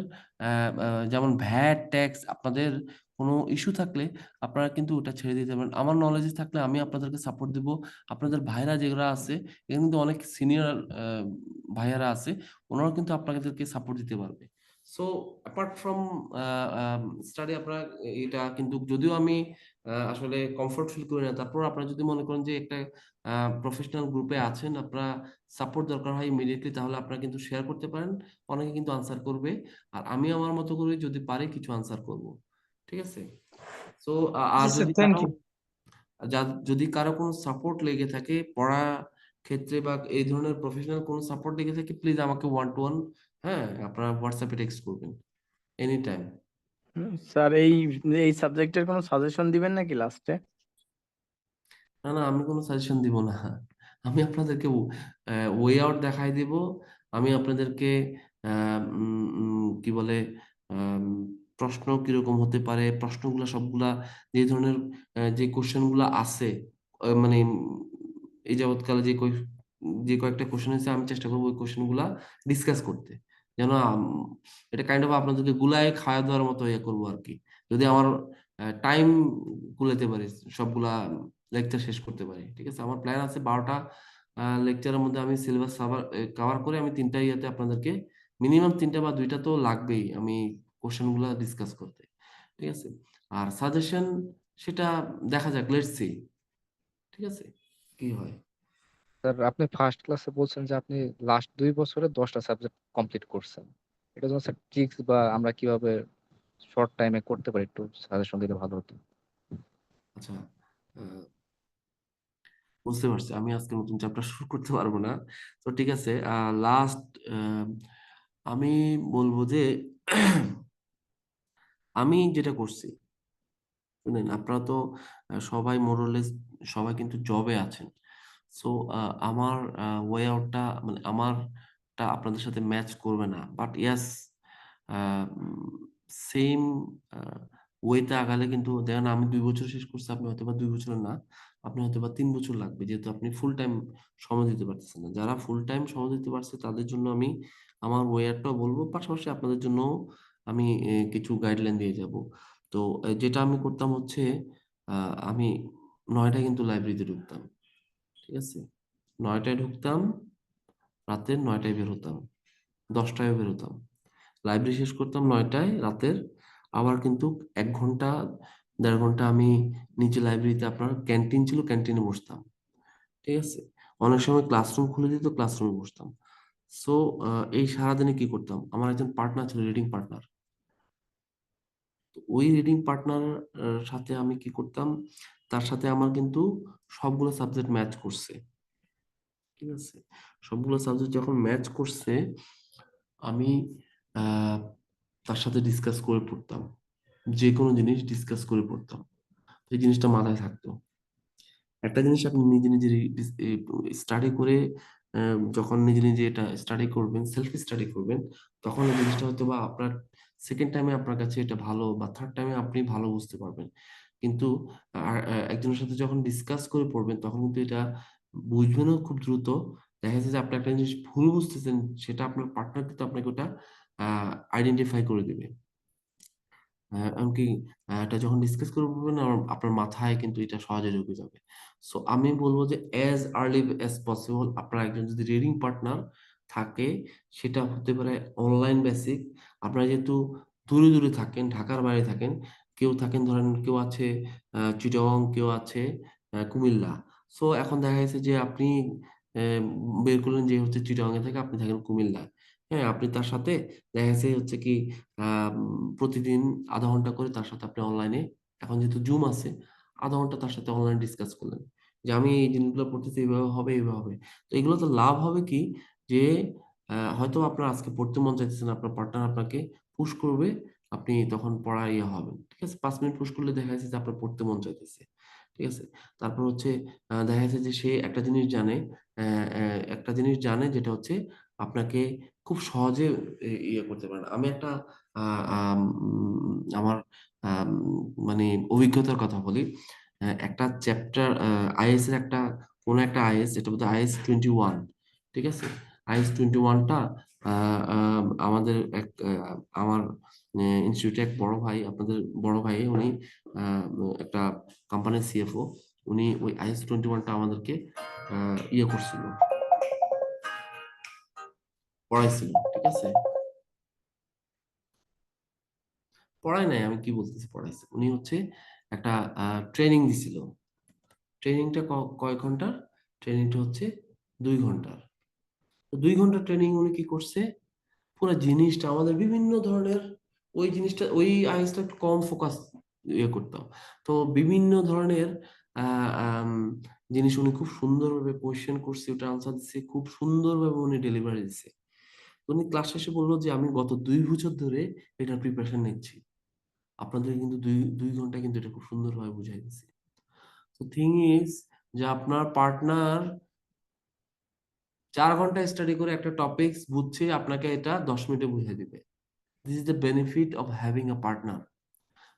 যেমন ভ্যাট ট্যাক্স, আপনাদের কোনো ইস্যু থাকলে আপনারা কিন্তু ওটা ছেড়ে দিতে পারেন। আমার নলেজে থাকলে আমি আপনাদেরকে সাপোর্ট দিব। আপনাদের ভাইরা যেগুলো আছে, এখানে কিন্তু অনেক সিনিয়র ভাইয়ারা আছে, ওনারাও কিন্তু আপনাদেরকে সাপোর্ট দিতে পারবে। সো অ্যাপার্ট ফ্রম স্টাডি, আপনারা এটা কিন্তু, যদিও আমি আসলে কমফোর্ট ফিল করি না, তারপর আপনারা যদি মনে করেন যে একটা প্রফেশনাল গ্রুপে আছেন, আপনারা সাপোর্ট দরকার হয় ইমিডিয়েটলি, তাহলে আপনারা কিন্তু শেয়ার করতে পারেন। অনেকে কিন্তু আনসার করবে, আর আমি আমার মতো করে যদি পারি কিছু আনসার করব। ঠিক আছে? সো আর জি স্যার, যদি থ্যাংক কারো ইউ। যদি কারো কোনো সাপোর্ট লেগে থাকে পড়া ক্ষেত্রে বা এই ধরনের প্রফেশনাল কোনো সাপোর্ট লেগে থাকে, প্লিজ আমাকে 1-to-1, হ্যাঁ, আপনারা হোয়াটসঅ্যাপে টেক্সট করবেন এনি টাইম। স্যার এই সাবজেক্টের কোনো সাজেশন দিবেন নাকি লাস্টে? না না, আমি কোনো সাজেশন দিব না। আমি আপনাদেরকে ওয়ে আউট দেখাই দিব। আমি আপনাদেরকে কি বলে, আম, প্রশ্ন কিরকম হতে পারে, প্রশ্নগুলা সবগুলা যে ধরনের যে কোশ্চেন গুলা আছে, মানে এই যাবৎকালে যে কয়েকটা কোশ্চেন আছে, আমি চেষ্টা করবো ওই কোশ্চেন গুলা ডিসকাস করতে, যেন এটা কাইন্ড অফ আপনাদেরকে গুলায় খাওয়া দেওয়ার মতো ইয়ে করবো আর কি। যদি আমার টাইম কুলাতে পারি, সবগুলা লেকচার শেষ করতে পারি। ঠিক আছে, আমার প্ল্যান আছে 12টা লেকচারের মধ্যে আমি সিলেবাস কভার করে আমি 3টা ইয়েতে আপনাদেরকে, মিনিমাম 3টা বা 2টা তো লাগবেই, আমি কোশ্চেন গুলা ডিসকাস করতে। ঠিক আছে, আর সাজেশন সেটা দেখা যাক, লেটস সি। ঠিক আছে, কি হয়। স্যার আপনি ফার্স্ট ক্লাসে বলছেন যে আপনি লাস্ট 2 বছরে 10টা সাবজেক্ট কমপ্লিট করছেন, এটা জন্য স্যার ট্রিক্স বা আমরা কিভাবে শর্ট টাইমে করতে পারি একটু সাজেশন দিলে ভালো হতো। আচ্ছা, আহ, বুঝতে পারছি, আমি আজকে নতুন চ্যাপ্টার শুরু করতে পারবো না। তো ঠিক আছে, লাস্ট আমি বলবো যে আমি যেটা করছি, শুনেন, আপনারা তো সবাই মোরলেস সবাই কিন্তু জবে আছেন। সো আমার ওয়ে আউটটা, মানে আমারটা আপনাদের সাথে ম্যাচ করবে না, বাট ইয়াস, সেম ওয়েতে আগালে কিন্তু দেখেন, আমি 2 বছর শেষ করছি, আপনি হয়তো বা 2 বছর না, আপনি হয়তো বা 3 বছর লাগবে, যেহেতু আপনি ফুল টাইম সময় দিতে পারতেছেন না। যারা ফুল টাইম সময় দিতে পারছে তাদের জন্য আমি আমার ওয়ে আউটটাও বলবো, পাশাপাশি আপনাদের জন্য আমি কিছু গাইডলাইন দিয়ে যাব। তো যেটা আমি করতাম হচ্ছে, আমি 9টায় কিন্তু লাইব্রেরিতে ঢুকতাম। ঠিক আছে, 9টায় ঢুকতাম, রাতের 9টায় বের হতাম, 10টায় বের হতাম, লাইব্রেরি শেষ করতাম 9টায় রাতের। আবার কিন্তু 1 ঘন্টা 1.5 ঘন্টা আমি নিচে লাইব্রেরিতে, আপনার ক্যান্টিন ছিল, ক্যান্টিনে বসতাম। ঠিক আছে, অনেক সময় ক্লাসরুম খুলে দিত, ক্লাসরুমে বসতাম। সো এই সারাদিনে কি করতাম, আমার একজন পার্টনার ছিল, রিডিং পার্টনার। ওই রিডিং পার্টনার সাথে আমি কি করতাম, তার সাথে আমার কিন্তু সবগুলো সাবজেক্ট ম্যাচ করছে। ঠিক আছে, সবগুলো সাবজেক্ট যখন ম্যাচ করছে, আমি আহ তার সাথে ডিসকাস করে পড়তাম, যে কোনো জিনিস ডিসকাস করে পড়তাম, এই জিনিসটা মাথায় থাকতো। একটা জিনিস আপনি নিজে নিজে স্টাডি করে, যখন নিজে নিজে এটা স্টাডি করবেন, সেলফ স্টাডি করবেন, তখন এই জিনিসটা হয়তো বা আপনার সেকেন্ড টাইমে আপনার কাছে এটা ভালো, বা থার্ড টাইমে আপনি ভালো বুঝতে পারবেন। কিন্তু একজনের সাথে যখন ডিসকাস করে পড়বেন, তখন কিন্তু এটা বুঝবেনও খুব দ্রুত। দেখা যাচ্ছে যে আপনি একটা জিনিস ভুল বুঝতেছেন, সেটা আপনার পার্টনার কিন্তু আপনাকে ওটা আইডেন্টিফাই করে দিবে। এমনকি এটা যখন ডিসকাস করে বলবেন, আপনার মাথায় কিন্তু এটা সহজে ঢুকে যাবে। সো আমি বলবো যে অ্যাজ আর্লি অ্যাজ পসিবল আপনার একজন যদি রিডিং পার্টনার থাকে, সেটা হতে পারে অনলাইন বেসিক। আপনারা যেহেতু দূরে দূরে থাকেন, ঢাকার বাইরে থাকেন, কেউ থাকেন ধরেন, কেউ আছে চিটাগং, কেউ আছে কুমিল্লা। সো এখন দেখা গেছে যে আপনি বের করলেন যে হচ্ছে চিটাগাং থেকে, আপনি থাকেন কুমিল্লা। হ্যাঁ, আপনি তার সাথে দেখা গেছে হচ্ছে কি প্রতিদিন আধা ঘন্টা করে তার সাথে আপনি অনলাইনে, এখন যেহেতু জুম আছে, আধা ঘন্টা তার সাথে অনলাইন ডিসকাস করলেন যে আমি এই জিনিসগুলো পড়তেছি, এইভাবে হবে এইভাবে হবে। তো এগুলো তো লাভ হবে কি, যে হয়তো আপনার আজকে পড়তে মন চাইতেছে না, আপনার পার্টনার আপনাকে পুশ করবে, আপনি তখন পড়া ইয়ে হবেন। ঠিক আছে, 5 মিনিট পুশ করলে দেখা যাচ্ছে যে আপনার পড়তে মন চাইতেছে। ঠিক আছে, তারপর হচ্ছে দেখা যাচ্ছে যে সে একটা জিনিস জানে, যেটা হচ্ছে আপনাকে খুব সহজে ইয়ে করতে পারেন। আমি একটা আমার মানে অভিজ্ঞতার কথা বলি। একটা চ্যাপ্টার আইএস এর একটা, কোন একটা আইএস, এটা বোধহয় IS-21। ঠিক আছে, IS-21টা আমাদের এক আমার ইনস্টিটিউটে এক বড় ভাই, আপনাদের বড় ভাই, উনি আহ, একটা কোম্পানির CFO, উনি ওই IS-21টা আমাদেরকে ইয়ে করছিল, পড়াইছিল। ঠিক আছে, পড়ায় নাই, আমি কি বলতেছি, পড়াইছে। উনি হচ্ছে একটা ট্রেনিং দিছিল। ট্রেনিংটা কয় ঘন্টার? ট্রেনিংটা হচ্ছে 2 ঘন্টার। তো 2 ঘন্টার ট্রেনিং উনি কি করছে, পুরো জিনিসটা আমাদের বিভিন্ন ধরনের, ওই জিনিসটা, ওই আইএসটা একটু কম ফোকাস ইয়ে করতাম। তো বিভিন্ন ধরনের আহ, আম, জিনিস উনি খুব সুন্দরভাবে কোয়েশ্চেন করছে, ওটা আনসার দিচ্ছে, খুব সুন্দরভাবে উনি ডেলিভারি দিচ্ছে। তো উনি ক্লাস শেষে বললো যে আমি গত 2 বছর ধরে এটার প্রিপারেশন নিচ্ছি, আপনাদের কিন্তু দুই দুই ঘন্টায় কিন্তু এটা খুব সুন্দরভাবে বুঝাই দিচ্ছে। তো থিং ইজ যে আপনার পার্টনার 4 ঘন্টা স্টাডি করে একটা টপিকস বুঝছে, আপনাকে এটা 10 মিনিটে বুঝিয়ে দিবে। This is the benefit of having a partner.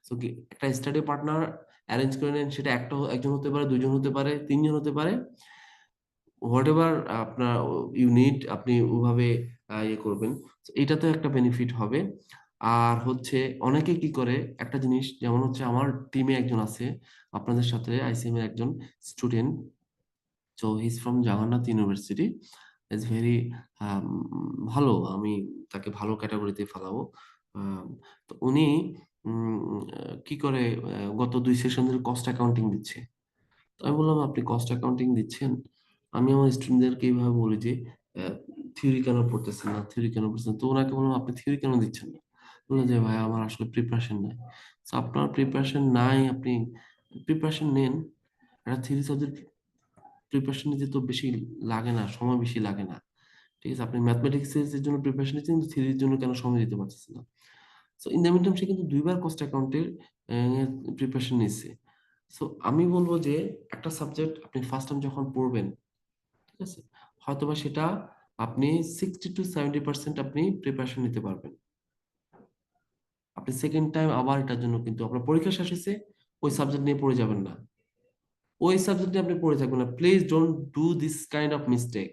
So একটা স্টাডি পার্টনার অ্যারেঞ্জ করে নেন, সেটা একজন হতে পারে, 2জন হতে পারে, 3জন হতে পারে, হোয়াট এভার আপনার ইউনিট, আপনি ওভাবে ইয়ে করবেন। So এটাতে একটা বেনিফিট হবে। আর হচ্ছে অনেকে কি করে, একটা জিনিস যেমন হচ্ছে আমার টিমে একজন আছে, আপনাদের সাথে ICM এর একজন student. So he is from Jagannath university, is very ভালো, আমি তাকে ভালো ক্যাটাগরিতে ফেলাবো। আম, তো উনি কি করে, গত 2 সেশন ধরে কস্ট অ্যাকাউন্টিং দিচ্ছে। তো আমি বললাম আপনি কস্ট অ্যাকাউন্টিং দিচ্ছেন, আমি আমার স্টুডেন্টদেরকে এইভাবে বলি যে থিওরি কেন পড়তেছেন না, থিওরি কেন পড়তেছেন না? তো ওনাকে বললাম আপনি থিওরি কেন দিচ্ছেন না? বললো যে ভাই আমার আসলে প্রিপারেশন নাই। তো আপনার প্রিপারেশন নাই, আপনি প্রিপারেশন নেন। একটা থিওরি সাবজেক্ট প্রিপারেশন নিতে তো বেশি লাগে না, সময় বেশি লাগে না। ঠিক আছে, আপনি ম্যাথমেটিক্স এর জন্য প্রিপারেশন নিচ্ছেন, কিন্তু থিওরির জন্য কেন সময় দিতে পারতেছেন না? So in the meantime সে কিন্তু 2বার কস্ট অ্যাকাউন্টের প্রিপারেশন নিচ্ছে। সো আমি বলবো যে একটা সাবজেক্ট আপনি ফার্স্ট টাইম যখন পড়বেন, ঠিক আছে, হয়তোবা সেটা আপনি 60 to 70% আপনি প্রিপারেশন নিতে পারবেন। আপনি সেকেন্ড টাইম আবার এটার জন্য, কিন্তু আপনার পরীক্ষা শেষ হয়েছে, ওই সাবজেক্ট নিয়ে পড়ে যাবেন না, ওই সাবজেক্ট নিয়ে আপনি পড়ে থাকবেন না। Please don't do this kind of mistake,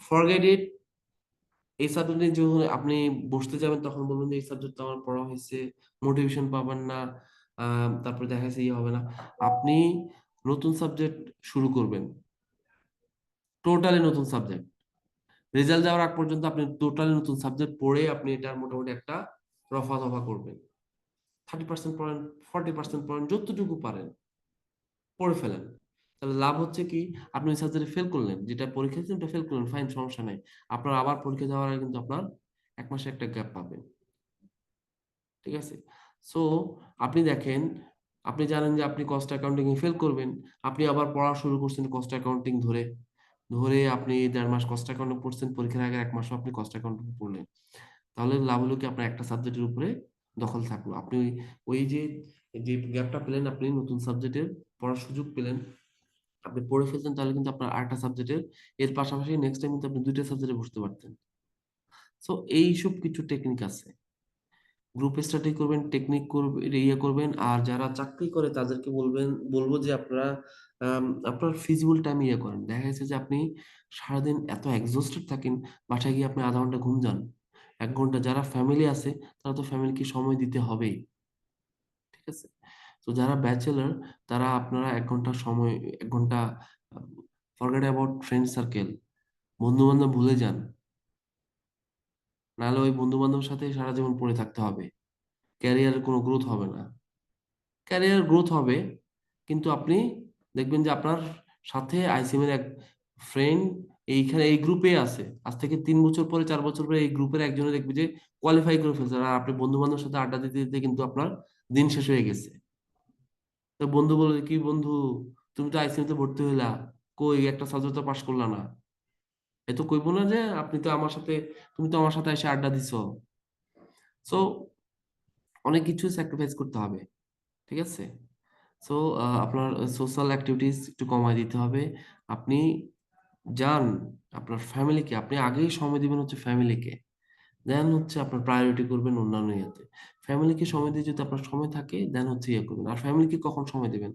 forget it. এই সাবজেক্ট নিয়ে যখন আপনি বসতে যাবেন, তখন বলবেন যে এই সাবজেক্ট আমার পড়া হয়েছে, মোটিভেশন পাবেন না, তারপরে দেখা যাচ্ছে ইয়ে হবে না। আপনি নতুন সাবজেক্ট শুরু করবেন, টোটালি নতুন সাবজেক্ট, রেজাল্ট দেওয়ার আগ পর্যন্ত আপনি টোটালি নতুন সাবজেক্ট পড়ে আপনি এটার মোটামুটি একটা রফা দফা করবেন। 30% পড়েন, 40% পড়েন, যতটুকু পারেন পড়ে ফেলেন। তাহলে লাভ হচ্ছে কি, আপনি ওই সাবজেক্টে ফেল করলেন, যেটা পরীক্ষা দিচ্ছেন ওটা ফেল করলেন, ফাইন, সমস্যা নাই। আপনার আবার পরীক্ষা দেওয়ার আগে কিন্তু আপনার 1 মাসে একটা গ্যাপ পাবেন। ঠিক আছে, সো আপনি দেখেন, আপনি জানেন যে আপনি কস্ট অ্যাকাউন্টিং এ ফেল করবেন, আপনি আবার পড়া শুরু করছেন কস্ট অ্যাকাউন্টিং ধরে ধরে, আপনি 1.5 মাস কস্ট অ্যাকাউন্টিং পড়ছেন, পরীক্ষার আগে 1 মাসও আপনি কস্ট অ্যাকাউন্টিং পড়লেন। তাহলে লাভ হলো কি, আপনার একটা সাবজেক্টের উপরে দখল থাকলো, আপনি ওই যে যে গ্যাপটা পেলেন, আপনি নতুন সাবজেক্টের পড়ার সুযোগ পেলেন, আপনি পড়ে ফেলতেন, তাহলে কিন্তু আপনার আরেকটা সাবজেক্টের, এর পাশাপাশি নেক্সট টাইম কিন্তু আপনি 2টা সাবজেক্টে বসতে পারতেন। সো এইসব কিছু টেকনিক আছে, গ্রুপ স্টাডি করবেন, টেকনিক করবেন, ইয়ে করবেন। আর যারা চাকরি করে তাদেরকে বলবো যে আপনারা আপনার ফিজিবল টাইম ইয়ে করেন। দেখা যাচ্ছে যে আপনি সারাদিন এত এক্সস্টেড থাকেন, বাসায় গিয়ে আপনি আধা ঘন্টা ঘুম যান, 1 ঘন্টা, যারা ফ্যামিলি আছে তারা তো ফ্যামিলিকে সময় দিতে হবেই। ঠিক আছে, তো যারা ব্যাচেলর, তারা আপনারা 1 ঘন্টা সময়, 1 ঘন্টা ফরগেট অ্যাবাউট ফ্রেন্ড সার্কেল, বন্ধু বান্ধব ভুলে যান, নাহলে ওই বন্ধু বান্ধবের সাথে সারা জীবন পড়ে থাকতে হবে, ক্যারিয়ারের কোনো গ্রোথ হবে না। ক্যারিয়ার গ্রোথ হবে, কিন্তু আপনি দেখবেন যে আপনার সাথে আইসিএম এর এক ফ্রেন্ড এইখানে এই গ্রুপে আছে, আজ থেকে 3 বছর পরে 4 বছর পরে এই গ্রুপের একজনে দেখবে যে কোয়ালিফাই করে ফেলছে, আর আপনি বন্ধু বান্ধবের সাথে আড্ডা দিতে দিতে কিন্তু আপনার দিন শেষ হয়ে গেছে। তো বন্ধু বলে, কি বন্ধু তুমি তো আইসিএম তে ভর্তি হইলা, কই একটা সাবজেক্ট তো পাস করলা না? এ তো কইবো না যে আপনি তো আমার সাথে, তুমি তো আমার সাথে এসে আড্ডা দিছো। সো অনেক কিছু স্যাক্রিফাইস করতে হবে, ঠিক আছে? সো আপনার সোশ্যাল অ্যাক্টিভিটিস একটু কমায় দিতে হবে। আপনি যান আপনার ফ্যামিলিকে, আপনি আগেই সময় দিবেন হচ্ছে ফ্যামিলিকে, দেন হচ্ছে আপনার প্রায়োরিটি করবেন অন্যান্য ইয়েতে। ফ্যামিলিকে সময় দিয়ে যদি আপনার সময় থাকে দেন হচ্ছে ইয়ে করবেন। আর ফ্যামিলিকে কখন সময় দিবেন?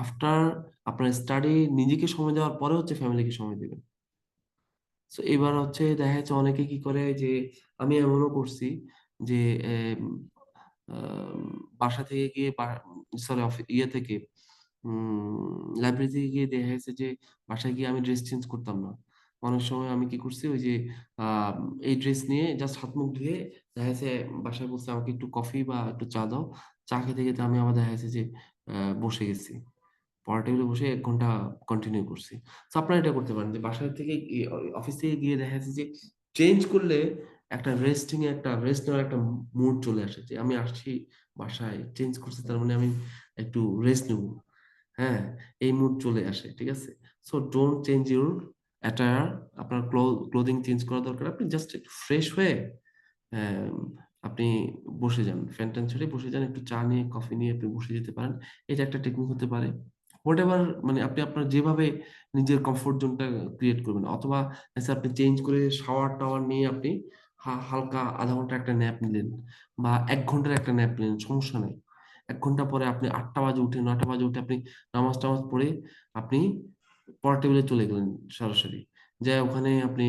আফটার আপনার স্টাডি, নিজেকে সময় দেওয়ার পরে হচ্ছে ফ্যামিলিকে সময় দিবেন। তো এবার হচ্ছে দেখা যাচ্ছে অনেকে কি করে যে, আমি এমনও করছি যে এম, আম, বাসা থেকে গিয়ে, সরি ইয়ে থেকে, লাইব্রেরি থেকে গিয়ে দেখা গেছে যে বাসায় গিয়ে আমি ড্রেস চেঞ্জ করতাম না। অনেক সময় আমি কি করছি, ওই যে আহ এই ড্রেস নিয়ে জাস্ট হাত মুখ ধুয়ে দেখা যাচ্ছে বাসায় বলছে আমাকে একটু কফি বা একটু চা দাও, চা খেতে খেতে আমি আবার দেখা যাচ্ছে যে বসে গেছি, পড়া টেবিলে বসে 1 ঘন্টা কন্টিনিউ করছি। তো আপনারা এটা করতে পারেন যে বাসা থেকে অফিস থেকে গিয়ে দেখা যাচ্ছে যে চেঞ্জ করলে একটা রেস্টিং এ, একটা রেস্ট নেওয়ার একটা মুড চলে আসে, যে আমি আসছি বাসায় চেঞ্জ করছি, তার মানে আমি একটু রেস্ট নেব। হ্যাঁ, এই মুড চলে আসে, ঠিক আছে? So don't change your attire. আপনার ক্লোদিং চেঞ্জ করা দরকার, আপনি জাস্ট একটু ফ্রেশ হয়ে আহ, আপনি বসে যান, ফ্যান ট্যান ছেড়ে বসে যান, একটু চা নিয়ে কফি নিয়ে আপনি বসে যেতে পারেন। এটা একটা টেকনিক হতে পারে। হোয়াট এভার, মানে আপনি আপনার যেভাবে নিজের কমফোর্ট জোনটা ক্রিয়েট করবেন, অথবা এসে আপনি চেঞ্জ করে শাওয়ার টাওয়ার নিয়ে আপনি হালকা আধা ঘন্টা একটা ন্যাপ নিলেন, বা 1 ঘন্টার একটা ন্যাপ নিলেন, সমস্যা নেই। 1 ঘন্টা পরে আপনি 8টা বাজে উঠে, 9টা বাজে উঠে আপনি নামাজ টামাজ পড়ে আপনি পড়া টেবিলে চলে গেলেন সরাসরি। যে ওখানে আপনি,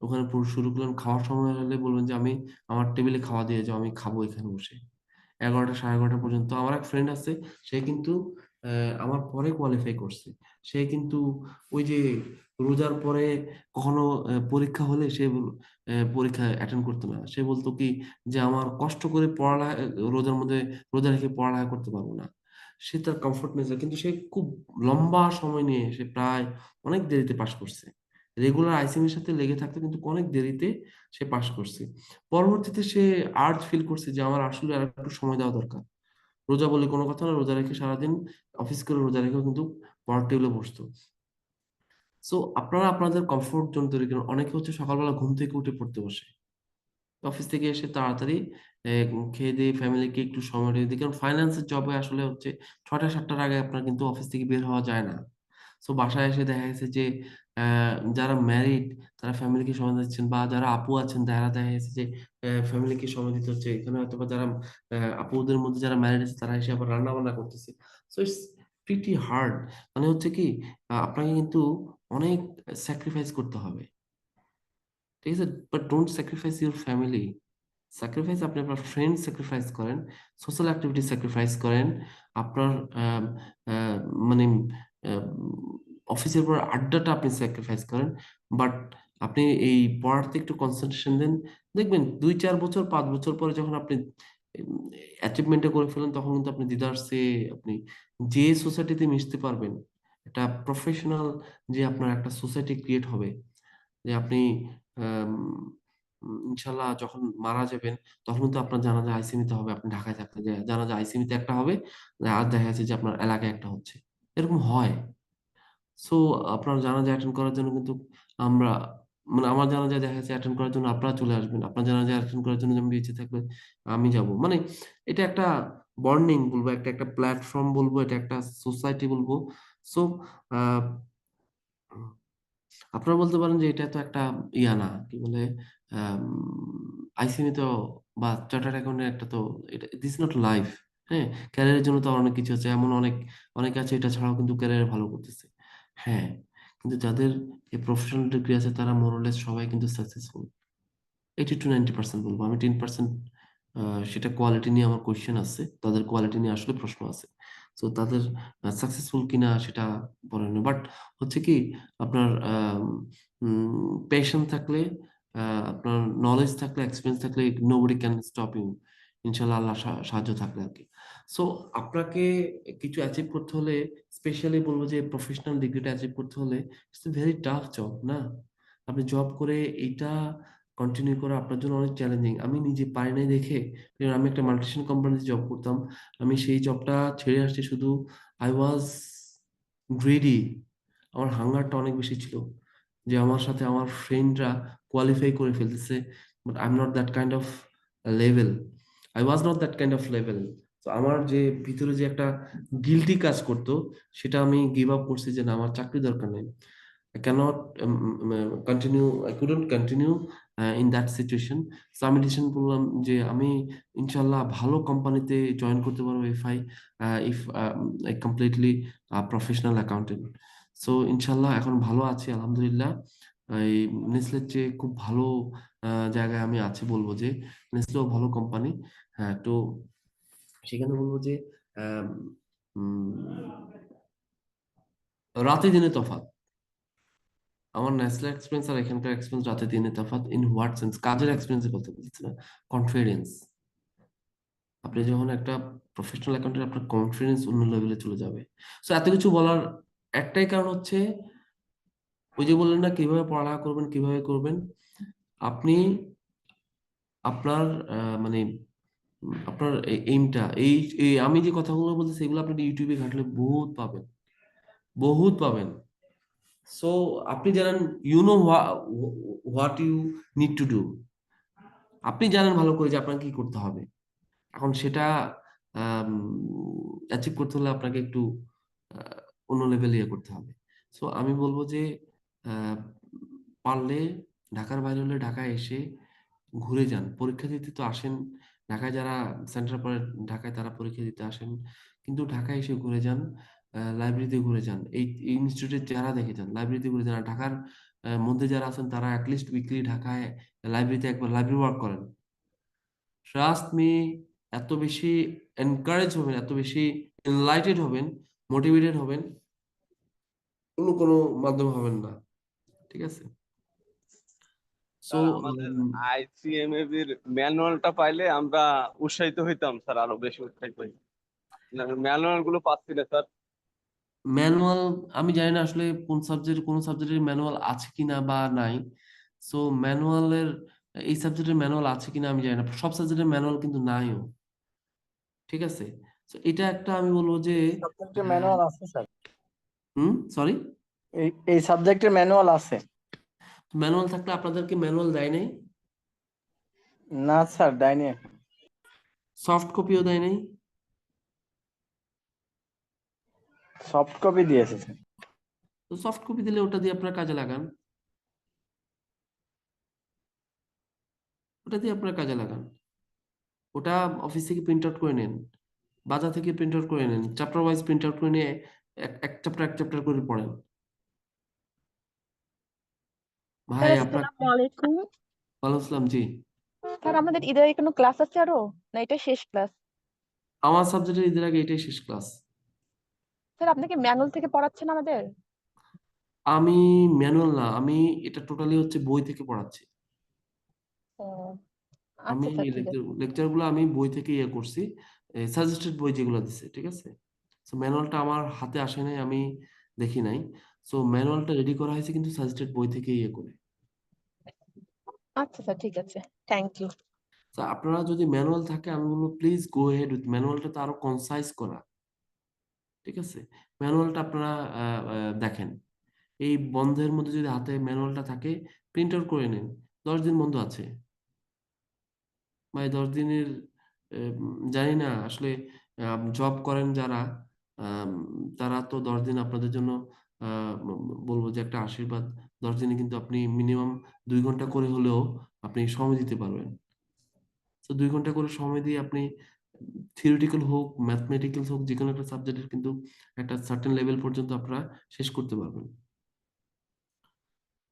ওখানে পুরো শুরু করলেন, খাওয়ার সময় হলে বলবেন যে আমি, আমার টেবিলে খাওয়া দিয়ে যাও, আমি খাবো এখানে বসে। 11টা, 11:30 পর্যন্ত। আমার এক ফ্রেন্ড আছে, সে কিন্তু আমার পরে কোয়ালিফাই করছে। সে কিন্তু ওই যে রোজার পরে কখনো পরীক্ষা হলে সে পরীক্ষা অ্যাটেন্ড করতো না। সে বলতো কি যে আমার কষ্ট করে পড়ালেখা, রোজার মধ্যে রোজা রেখে পড়ালেখা করতে পারবো না। সে তার কমফোর্ট নেই, কিন্তু সে খুব লম্বা সময় নিয়ে, সে প্রায় অনেক দেরিতে পাশ করছে। রেগুলার আইসিএম এর সাথে লেগে থাকতে কিন্তু অনেক দেরিতে সে পাশ করছে। পরবর্তীতে সে আর্জ ফিল করছে যে আমার আসলে আর একটু সময় দেওয়া দরকার। রোজা বলে কোনো কথা না, রোজা রেখে সারাদিন অফিস করে রোজা রেখেও কিন্তু পড়ার টেবিলে বসতো। সো আপনারা আপনাদের কমফোর্ট জোন তৈরি করুন। অনেকে হচ্ছে সকালবেলা ঘুম থেকে উঠে পড়তে বসে, অফিস থেকে এসে তাড়াতাড়ি খেয়ে দিয়ে ফ্যামিলিকে একটু সময় দিয়ে দিই, কারণ ফাইন্যান্সের জবে আসলে হচ্ছে 6টা 7টার আগে আপনার কিন্তু অফিস থেকে বের হওয়া যায় না। সো বাসায় এসে দেখা গেছে যে যারা ম্যারিড তারা ফ্যামিলিকে সময় দিচ্ছেন, বা যারা আপু আছেন তারা দেখা গেছে যে ফ্যামিলিকে সময় দিতে হচ্ছে। এখানে হয়তো বা যারা আপুদের মধ্যে যারা ম্যারিড আছে তারা এসে আবার রান্না বান্না করতেছে। So it's pretty hard. মানে হচ্ছে কি, আপনাকে কিন্তু অনেক স্যাক্রিফাইস করতে হবে, ঠিক আছে? But don't sacrifice your family. Sacrifice, আপনি আপনার ফ্রেন্ড স্যাক্রিফাইস করেন, সোশ্যাল অ্যাক্টিভিটি স্যাক্রিফাইস করেন, আপনার আম, আহ, মানে অফিসের পর আড্ডাটা আপনি স্যাক্রিফাইস করেন। বাট আপনি এই পড়াতে একটু কনসেন্ট্রেশন দেন। দেখবেন 2 4 বছর 5 বছর পরে যখন আপনি অ্যাচিভমেন্টটা করে ফেলেন, তখন কিন্তু আপনি দিদারসে আপনি যে সোসাইটিতে মিশতে পারবেন, একটা প্রফেশনাল, যে আপনার একটা সোসাইটি ক্রিয়েট হবে, যে আপনি আম, ইনশাল্লাহ যখন মারা যাবেন তখন কিন্তু আপনার জানাজা আইসিইউতে হবে, আপনি ঢাকায় থাকতে যে জানাজা আইসিইউতে একটা হবে, আর দেখা যাচ্ছে যে আপনার এলাকায় একটা হচ্ছে, এরকম হয়। সো আপনার জানাজা অ্যাটেন্ড করার জন্য কিন্তু আমরা, মানে আমার জানাজা দেখা যাচ্ছে অ্যাটেন্ড করার জন্য আপনারা চলে আসবেন, আপনার জানাজা অ্যাটেন্ড করার জন্য আমি বেঁচে থাকলে আমি যাব। মানে এটা একটা বন্ডিং বলবো, একটা একটা প্ল্যাটফর্ম বলবো, এটা একটা সোসাইটি বলবো। সো আপনারা বলতে পারেন যে এটা তো একটা ইয়া না, কি বলে, আইসিএমই তো, বা চার্টার্ড অ্যাকাউন্টের একটা তো, এটা দিস নট লাইফ। হ্যাঁ, ক্যারিয়ারের জন্য তো অনেক কিছু আছে, এমন অনেক অনেক আছে এটা ছাড়াও কিন্তু ক্যারিয়ার ভালো করতেছে। হ্যাঁ, কিন্তু যাদের এই প্রফেশনাল ডিগ্রি আছে তারা মোরলেস সবাই কিন্তু সাকসেসফুল। 80 to 90% বলবো আমি, 10% সেটা কোয়ালিটি নিয়ে আমার কোয়েশ্চেন আছে, তাদের কোয়ালিটি নিয়ে আসলে প্রশ্ন আছে। তো তাদের সাকসেসফুল কিনা সেটা বলেন, বাট হচ্ছে কি, আপনার পেশেন্স থাকলে, আপনার নলেজ থাকলে, এক্সপিরিয়েন্স থাকলে, নোবডি ক্যান স্টপ ইউ। ইনশাল্লাহ আল্লাহ সাহায্য থাকলে আর কি। সো আপনাকে কিছু অ্যাচিভ করতে হলে, স্পেশালি বলবো যে প্রফেশনাল ডিগ্রিটা অ্যাচিভ করতে হলে it's a very tough job না? আপনি জব করে এইটা কন্টিনিউ করা আপনার জন্য অনেক চ্যালেঞ্জিং। আমি নিজে পারি নাই দেখে, কারণ আমি একটা মাল্টিনেশনাল কোম্পানিতে জব করতাম, আমি সেই জবটা ছেড়ে আসছি শুধু আই ওয়াজ গ্রেডি। আমার হাঙ্গারটা অনেক বেশি ছিল যে আমার সাথে আমার ফ্রেন্ডরা কোয়ালিফাই করে ফেলতেছে, but I am not that kind of level, I was not that kind of level. তো আমার যে ভিতরে যে একটা গিল্টি কাজ করতো, সেটা আমি গিভ আপ করছি যে না, আমার চাকরি দরকার নেই। I cannot continue, I couldn't continue in that situation. So আমি ডিসিশন করলাম যে আমি ইনশাল্লাহ ভালো কোম্পানিতে জয়েন করতে পারবো if I completely professional accountant. So ইনশাল্লাহ এখন ভালো আছি আলহামদুলিল্লাহ। এই নেসলের চেয়ে খুব ভালো জায়গায় আমি আছি বলবো, যে নেসলেও ভালো কোম্পানি। হ্যাঁ, তো সেখানে বলবো যে আম, উম, রাতে দিনে তফাৎ। আমার ন্যাশনাল এক্সপিরিয়েন্স আর এখানকার এক্সপিরিয়েন্স রাতে দিনে তফাৎ। In what sense? কাজের এক্সপিরিয়েন্সের কথা বলছি না, কনফিডেন্স। আপনি যখন একটা প্রফেশনাল অ্যাকাউন্টেন্ট, আপনার কনফিডেন্স অন্য লেভেলে চলে যাবে। সো এত কিছু বলার একটাই কারণ হচ্ছে, ওই যে বললেন না কিভাবে পড়ালেখা করবেন, কিভাবে করবেন। আপনি আপনার মানে আপনার এইমটা, এই আমি যে কথাগুলো বলতেছি এগুলো আপনি ইউটিউবে ঘাটলে বহুত পাবেন, বহুত পাবেন। সো আপনি জানেন, you know what you need to do. আপনি জানেন ভালো করে যে আপনাকে কি করতে হবে। এখন সেটা অ্যাচিভ করতে হলে আপনাকে একটু আহ, অন্য লেভেলে ইয়ে করতে হবে। সো আমি বলবো যে আহ, পারলে ঢাকার বাইরে হলে ঢাকায় এসে ঘুরে যান, পরীক্ষা দিতে তো আসেন। ঢাকায় যারা সেন্টার পড়ে ঢাকায়, তারা পরীক্ষা দিতে আসেন, কিন্তু ঢাকায় এসে ঘুরে যান, লাইব্রেরিতে ঘুরে যান, এই ইনস্টিটিউটের চেহারা দেখে যান, লাইব্রেরিতে ঘুরে যান। আর ঢাকার মধ্যে যারা আছেন তারা অ্যাটলিস্ট উইকলি ঢাকায় লাইব্রেরিতে একবার লাইব্রেরি ওয়ার্ক করেন। ট্রাস্ট মি, এত বেশি এনকারেজ হবেন, এত বেশি এনলাইটেড হবেন, মোটিভেটেড হবেন, অন্য কোনো মাধ্যমে হবেন না। ঠিক আছে? সো স্যার আমাদের ICMAB এর ম্যানুয়ালটা পাইলে আমরা উৎসাহিত হইতাম স্যার, আরো বেশি উৎসাহিত হইতাম। ম্যানুয়াল গুলো পাচ্ছি না স্যার। ম্যানুয়াল, আমি জানি না আসলে কোন সাবজেক্টের ম্যানুয়াল আছে কিনা বা নাই। সো ম্যানুয়ালের, এই সাবজেক্টের ম্যানুয়াল আছে কিনা আমি জানি না, সব সাবজেক্টের ম্যানুয়াল কিন্তু নাইও। ঠিক আছে? তো এটা একটা আমি বলবো যে সাবজেক্টের ম্যানুয়াল আছে স্যার, সরি, এই সাবজেক্টের ম্যানুয়াল আছে। ম্যানুয়াল থাকলে আপনাদেরকে ম্যানুয়াল দেয় নাই? না স্যার, দেয়নি। সফট কপিও দেয় নাই? সফট কপি দিয়েছে স্যার। তো সফট কপি দিলে ওটা দিয়ে আপনারা কাজে লাগান, ওটা দিয়ে আপনারা কাজে লাগান। ওটা অফিস থেকে প্রিন্ট আউট করে নেন, বাজার থেকে প্রিন্ট আউট করে নেন, চ্যাপ্টার ওয়াইজ প্রিন্ট আউট করে নিয়ে এক চ্যাপ্টার করে পড়েন। ভাই স্যার আপনার, আসসালামু আলাইকুম। ওয়ালাইকুম আসসালাম, জি। স্যার আমাদের ঈদের আগে কোনো ক্লাস আছে আরো, না এটা শেষ ক্লাস? আমার সাবজেক্টের ঈদের আগে এটাই শেষ ক্লাস। স্যার আপনি কি ম্যানুয়াল থেকে পড়াচ্ছেন আমাদের? আমি ম্যানুয়াল না, আমি এটা টোটালি হচ্ছে বই থেকে পড়াচ্ছি। ও আমি আচ্ছা স্যার, ঠিক আছে। লেকচার গুলো আমি বই থেকে ইয়ে করছি, সাজেস্টেড বই যেগুলো দিচ্ছে। ঠিক আছে? সো ম্যানুয়ালটা আমার হাতে আসে নাই, আমি দেখি নাই। সো ম্যানুয়ালটা রেডি করা হয়েছে কিন্তু সাজেস্টেড বই থেকে ইয়ে করে। আচ্ছা স্যার, ঠিক আছে, থ্যাংক ইউ। তো আপনারা যদি ম্যানুয়াল থাকে, আমি বলবো প্লিজ গো হেড উইথ ম্যানুয়ালটা, তো আরো কনসাইজ করা। ঠিক আছে? ম্যানুয়ালটা আপনারা দেখেন, এই বন্ধের মধ্যে যদি হাতে ম্যানুয়ালটা থাকে, প্রিন্ট আউট করে নিন। 10 দিন বন্ধ আছে ভাই, 10 দিনের জানি না আসলে, জব করেন যারা, আম, তারা তো 10 দিন আপনাদের জন্য বলবো যে একটা আশীর্বাদ। 10 দিনে কিন্তু আপনি মিনিমাম 2 ঘন্টা করে হলেও আপনি সময় দিতে পারবেন। তো 2 ঘন্টা করে সময় দিয়ে আপনি থিওরিটিক্যাল হোক, ম্যাথমেটিক্যাল হোক, যে কোনো একটা সাবজেক্টের কিন্তু একটা সার্টেন লেভেল পর্যন্ত আপনারা শেষ করতে পারবেন।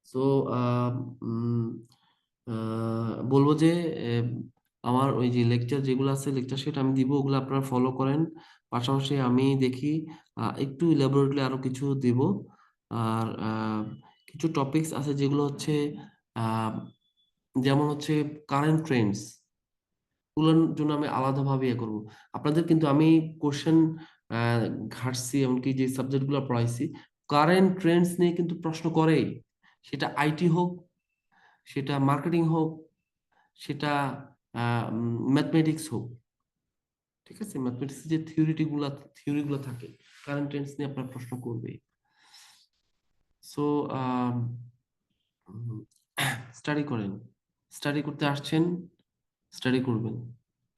সো বলবো যে আহ, আমার ওই যে লেকচার যেগুলো আছে, লেকচার সেট আমি দিব, ওগুলো আপনারা ফলো করেন। পাশাপাশি আমি দেখি একটু ল্যাবরেটরি আরো কিছু দিব। আর কিছু টপিকস আছে যেগুলো হচ্ছে আহ, যেমন হচ্ছে কারেন্ট ট্রেন্ডস, ওগুলোর জন্য আমি আলাদাভাবে ইয়ে করবো। আপনাদের কিন্তু আমি কোশ্চেন ঘাটছি, এমনকি যে সাবজেক্ট গুলো পড়াইছি কারেন্ট ট্রেন্ডস নিয়ে কিন্তু প্রশ্ন করেই, সেটা আইটি হোক, সেটা মার্কেটিং হোক, সেটা ম্যাথমেটিক্স হোক। ঠিক আছে, ম্যাথমেটিক্স যে থিওরিগুলো থাকে কারেন্ট ট্রেন্ডস নিয়ে আপনার প্রশ্ন করবে। সো স্টাডি করেন, স্টাডি করতে আসছেন, স্টাডি করবেন,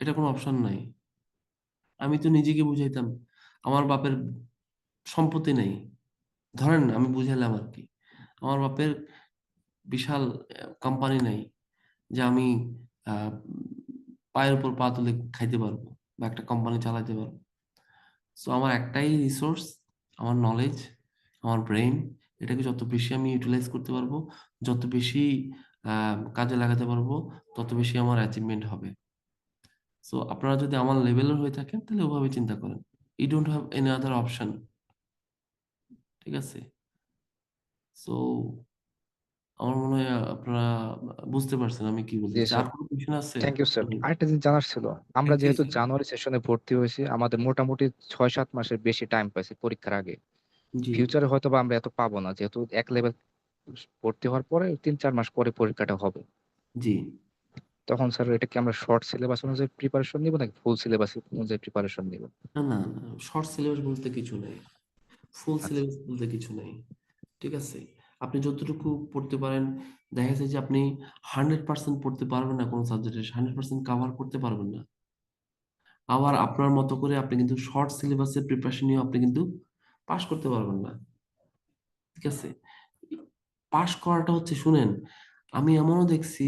এটা কোনো অপশন নাই। আমি তো নিজেকে বুঝাইতাম, আমার বাপের সম্পত্তি নেই, ধরেন আমি বুঝাইলাম আর কি, আমার বাপের বিশাল কোম্পানি নাই যে আমি আহ, পায়ের উপর পা তুলে খাইতে পারবো বা একটা কোম্পানি চালাতে পারবো। সো আমার একটাই রিসোর্স, আমার নলেজ, আমার ব্রেইন। এটাকে যত বেশি আমি ইউটিলাইজ করতে পারবো, যত বেশি কাজে লাগাতে পারবো, তত বেশি আমার অ্যাচিভমেন্ট হবে। সো আপনারা যদি আমার লেভেলের হয়ে থাকেন তাহলে ওভাবে চিন্তা করেন, you don't have any other option. ঠিক আছে, সো আমার মনে হয় আপনারা বুঝতে পারছেন আমি কি বলতে জি চাচ্ছি। আর স্যার, কোনো কোয়েশ্চেন আছে? Thank you sir. আরেকটা জিনিস জানার ছিল, আমরা জি যেহেতু জানুয়ারি সেশনে ভর্তি হয়েছি, আমাদের মোটামুটি 6-7 মাসের বেশি টাইম পাইছি পরীক্ষার আগে। জি ফিউচারে হয়তো বা আমরা এত পাবো না, যেহেতু এক লেভেল ভর্তি হওয়ার পরে 3-4 মাস পরে পরীক্ষাটা হবে। জি তখন স্যার এটা কি আমরা শর্ট সিলেবাস অনুযায়ী প্রিপারেশন নিব নাকি ফুল সিলেবাস অনুযায়ী প্রিপারেশন নিব? না না না, শর্ট সিলেবাস বলতে কিছু নেই, ফুল আচ্ছা। সিলেবাস বলতে কিছু নেই। ঠিক আছে, আপনি যতটুকু পড়তে পারেন, দেখা যাচ্ছে যে আপনি 100% পড়তে পারবেন না, কোনো সাবজেক্টে 100% কাভার করতে পারবেন না। আবার আপনার মতো করে আপনি কিন্তু শর্ট সিলেবাসের প্রিপারেশন নিয়ে আপনি কিন্তু পাশ করতে পারবেন না। ঠিক আছে, পাশ করাটা হচ্ছে, শুনেন, আমি এমনও দেখছি,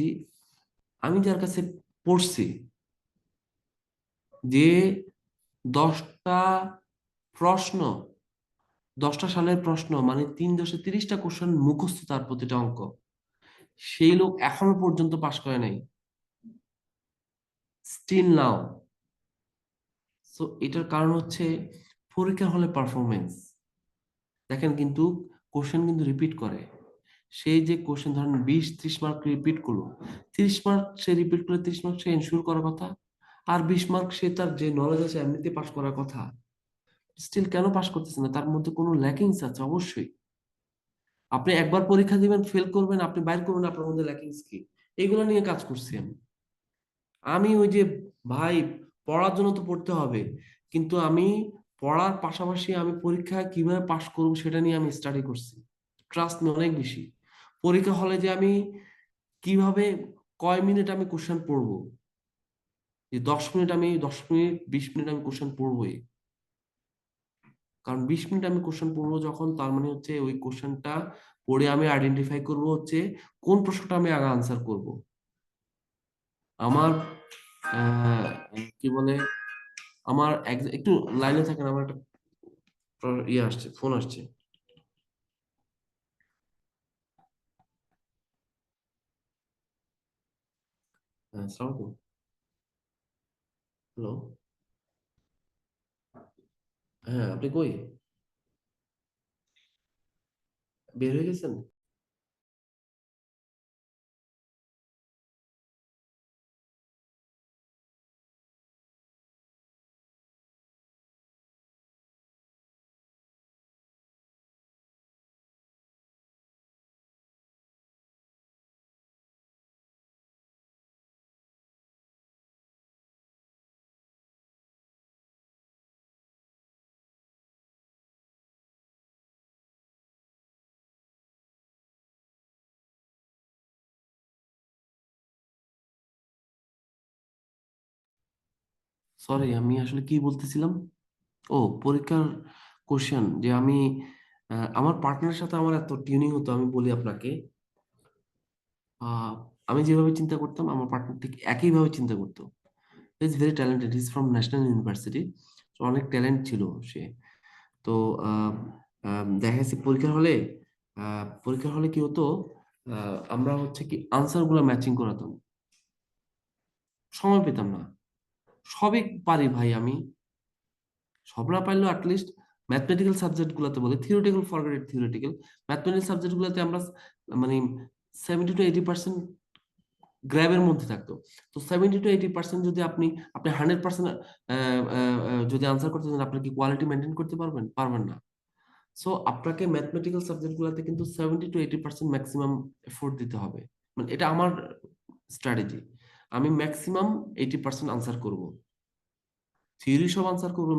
আমি যার কাছে পড়ছি, যে 10টা প্রশ্ন, 10টা সালের প্রশ্ন, মানে 3 10 30টা কোশ্চেন মুখস্থ তার প্রতিটা অঙ্ক, সেই লোক এখনো পর্যন্ত পাশ করে নাই, স্টিল নাও। সো এটার কারণ হচ্ছে পরীক্ষার হলে পারফরমেন্স। দেখেন কিন্তু কোশ্চেন কিন্তু রিপিট করে, সেই যে কোশ্চেন ধরেন 20 30 মার্ক রিপিট করলো, 30 মার্ক সে রিপিট করে, 30 মার্ক সে এনশিওর করার কথা, আর 20 মার্ক সে তার যে নলেজ আছে এমনিতে পাশ করার কথা, স্টিল কেন পাশ করতেছে না? তার মধ্যে কোনো ল্যাকিংস আছে অবশ্যই। আপনি একবার পরীক্ষা দিবেন, ফেল করবেন, আপনি বাইর করবেন আপনার মধ্যে ল্যাকিংস কি, এগুলো নিয়ে কাজ করছি আমি। আমি ওই যে, ভাই, পড়ার জন্য তো পড়তে হবে, কিন্তু আমি পড়ার পাশাপাশি আমি পরীক্ষায় কিভাবে পাশ করব সেটা নিয়ে আমি স্টাডি করছি, ট্রাস্ট মি, অনেক বেশি। পরীক্ষা হলে যে আমি কিভাবে, কয় মিনিট আমি কোশ্চেন পড়বো, যে 10 মিনিট, আমি 10 মিনিট 20 মিনিট আমি কোশ্চেন পড়বোই। কারণ 20 মিনিট আমি কোশ্চেন পড়বো যখন, তার মানে হচ্ছে ওই কোশ্চেনটা পড়ে আমি আইডেন্টিফাই করব হচ্ছে কোন প্রশ্নটা আমি আগে আনসার করব। আমার কি বলে, আমার একটু লাইনে থাকেন, আমার একটা ইয়ে আসছে, ফোন আসছে। হ্যাঁ, আসসালামু আলাইকুম। হ্যালো, হ্যাঁ, আপনি কই, বের হয়ে গেছেন? সরি, আমি আসলে কি বলতেছিলাম, ও, পরীক্ষার কোশ্চেন যে আমি আমার পার্টনারের সাথে আমার এত টিউনিং হতো, আমি বলি আপনাকে, আহ, আমি যেভাবে চিন্তা করতাম আমার পার্টনার ঠিক একইভাবে চিন্তা করতো। Is very talented, is from national university, অনেক ট্যালেন্ট ছিল সে। তো দেখা যাচ্ছে পরীক্ষার হলে কি হতো, আমরা হচ্ছে কি আনসার গুলা ম্যাচিং করাতাম, সময় পেতাম না। সবই পারি ভাই আমি, সব না পারলেও অ্যাটলিস্ট ম্যাথমেটিক্যাল সাবজেক্ট গুলাতে, বলে theoretical, forget theoretical, mathematical subject গুলাতে আমরা মানে 70 to 80% গ্র্যাবের মধ্যে থাকতো। তো 70 to 80% যদি আপনি 100% যদি আনসার করতে চান, আপনি কি কোয়ালিটি মেনটেন করতে পারবেন? পারবেন না। সো আপনাকে ম্যাথমেটিক্যাল সাবজেক্ট গুলোতে কিন্তু 70 to 80% ম্যাক্সিমাম এফোর্ট দিতে হবে। মানে এটা আমার স্ট্র্যাটেজি। আমি ম্যাক্সিমাম 80% আনসার করব, থিওরি সব আনসার করবো,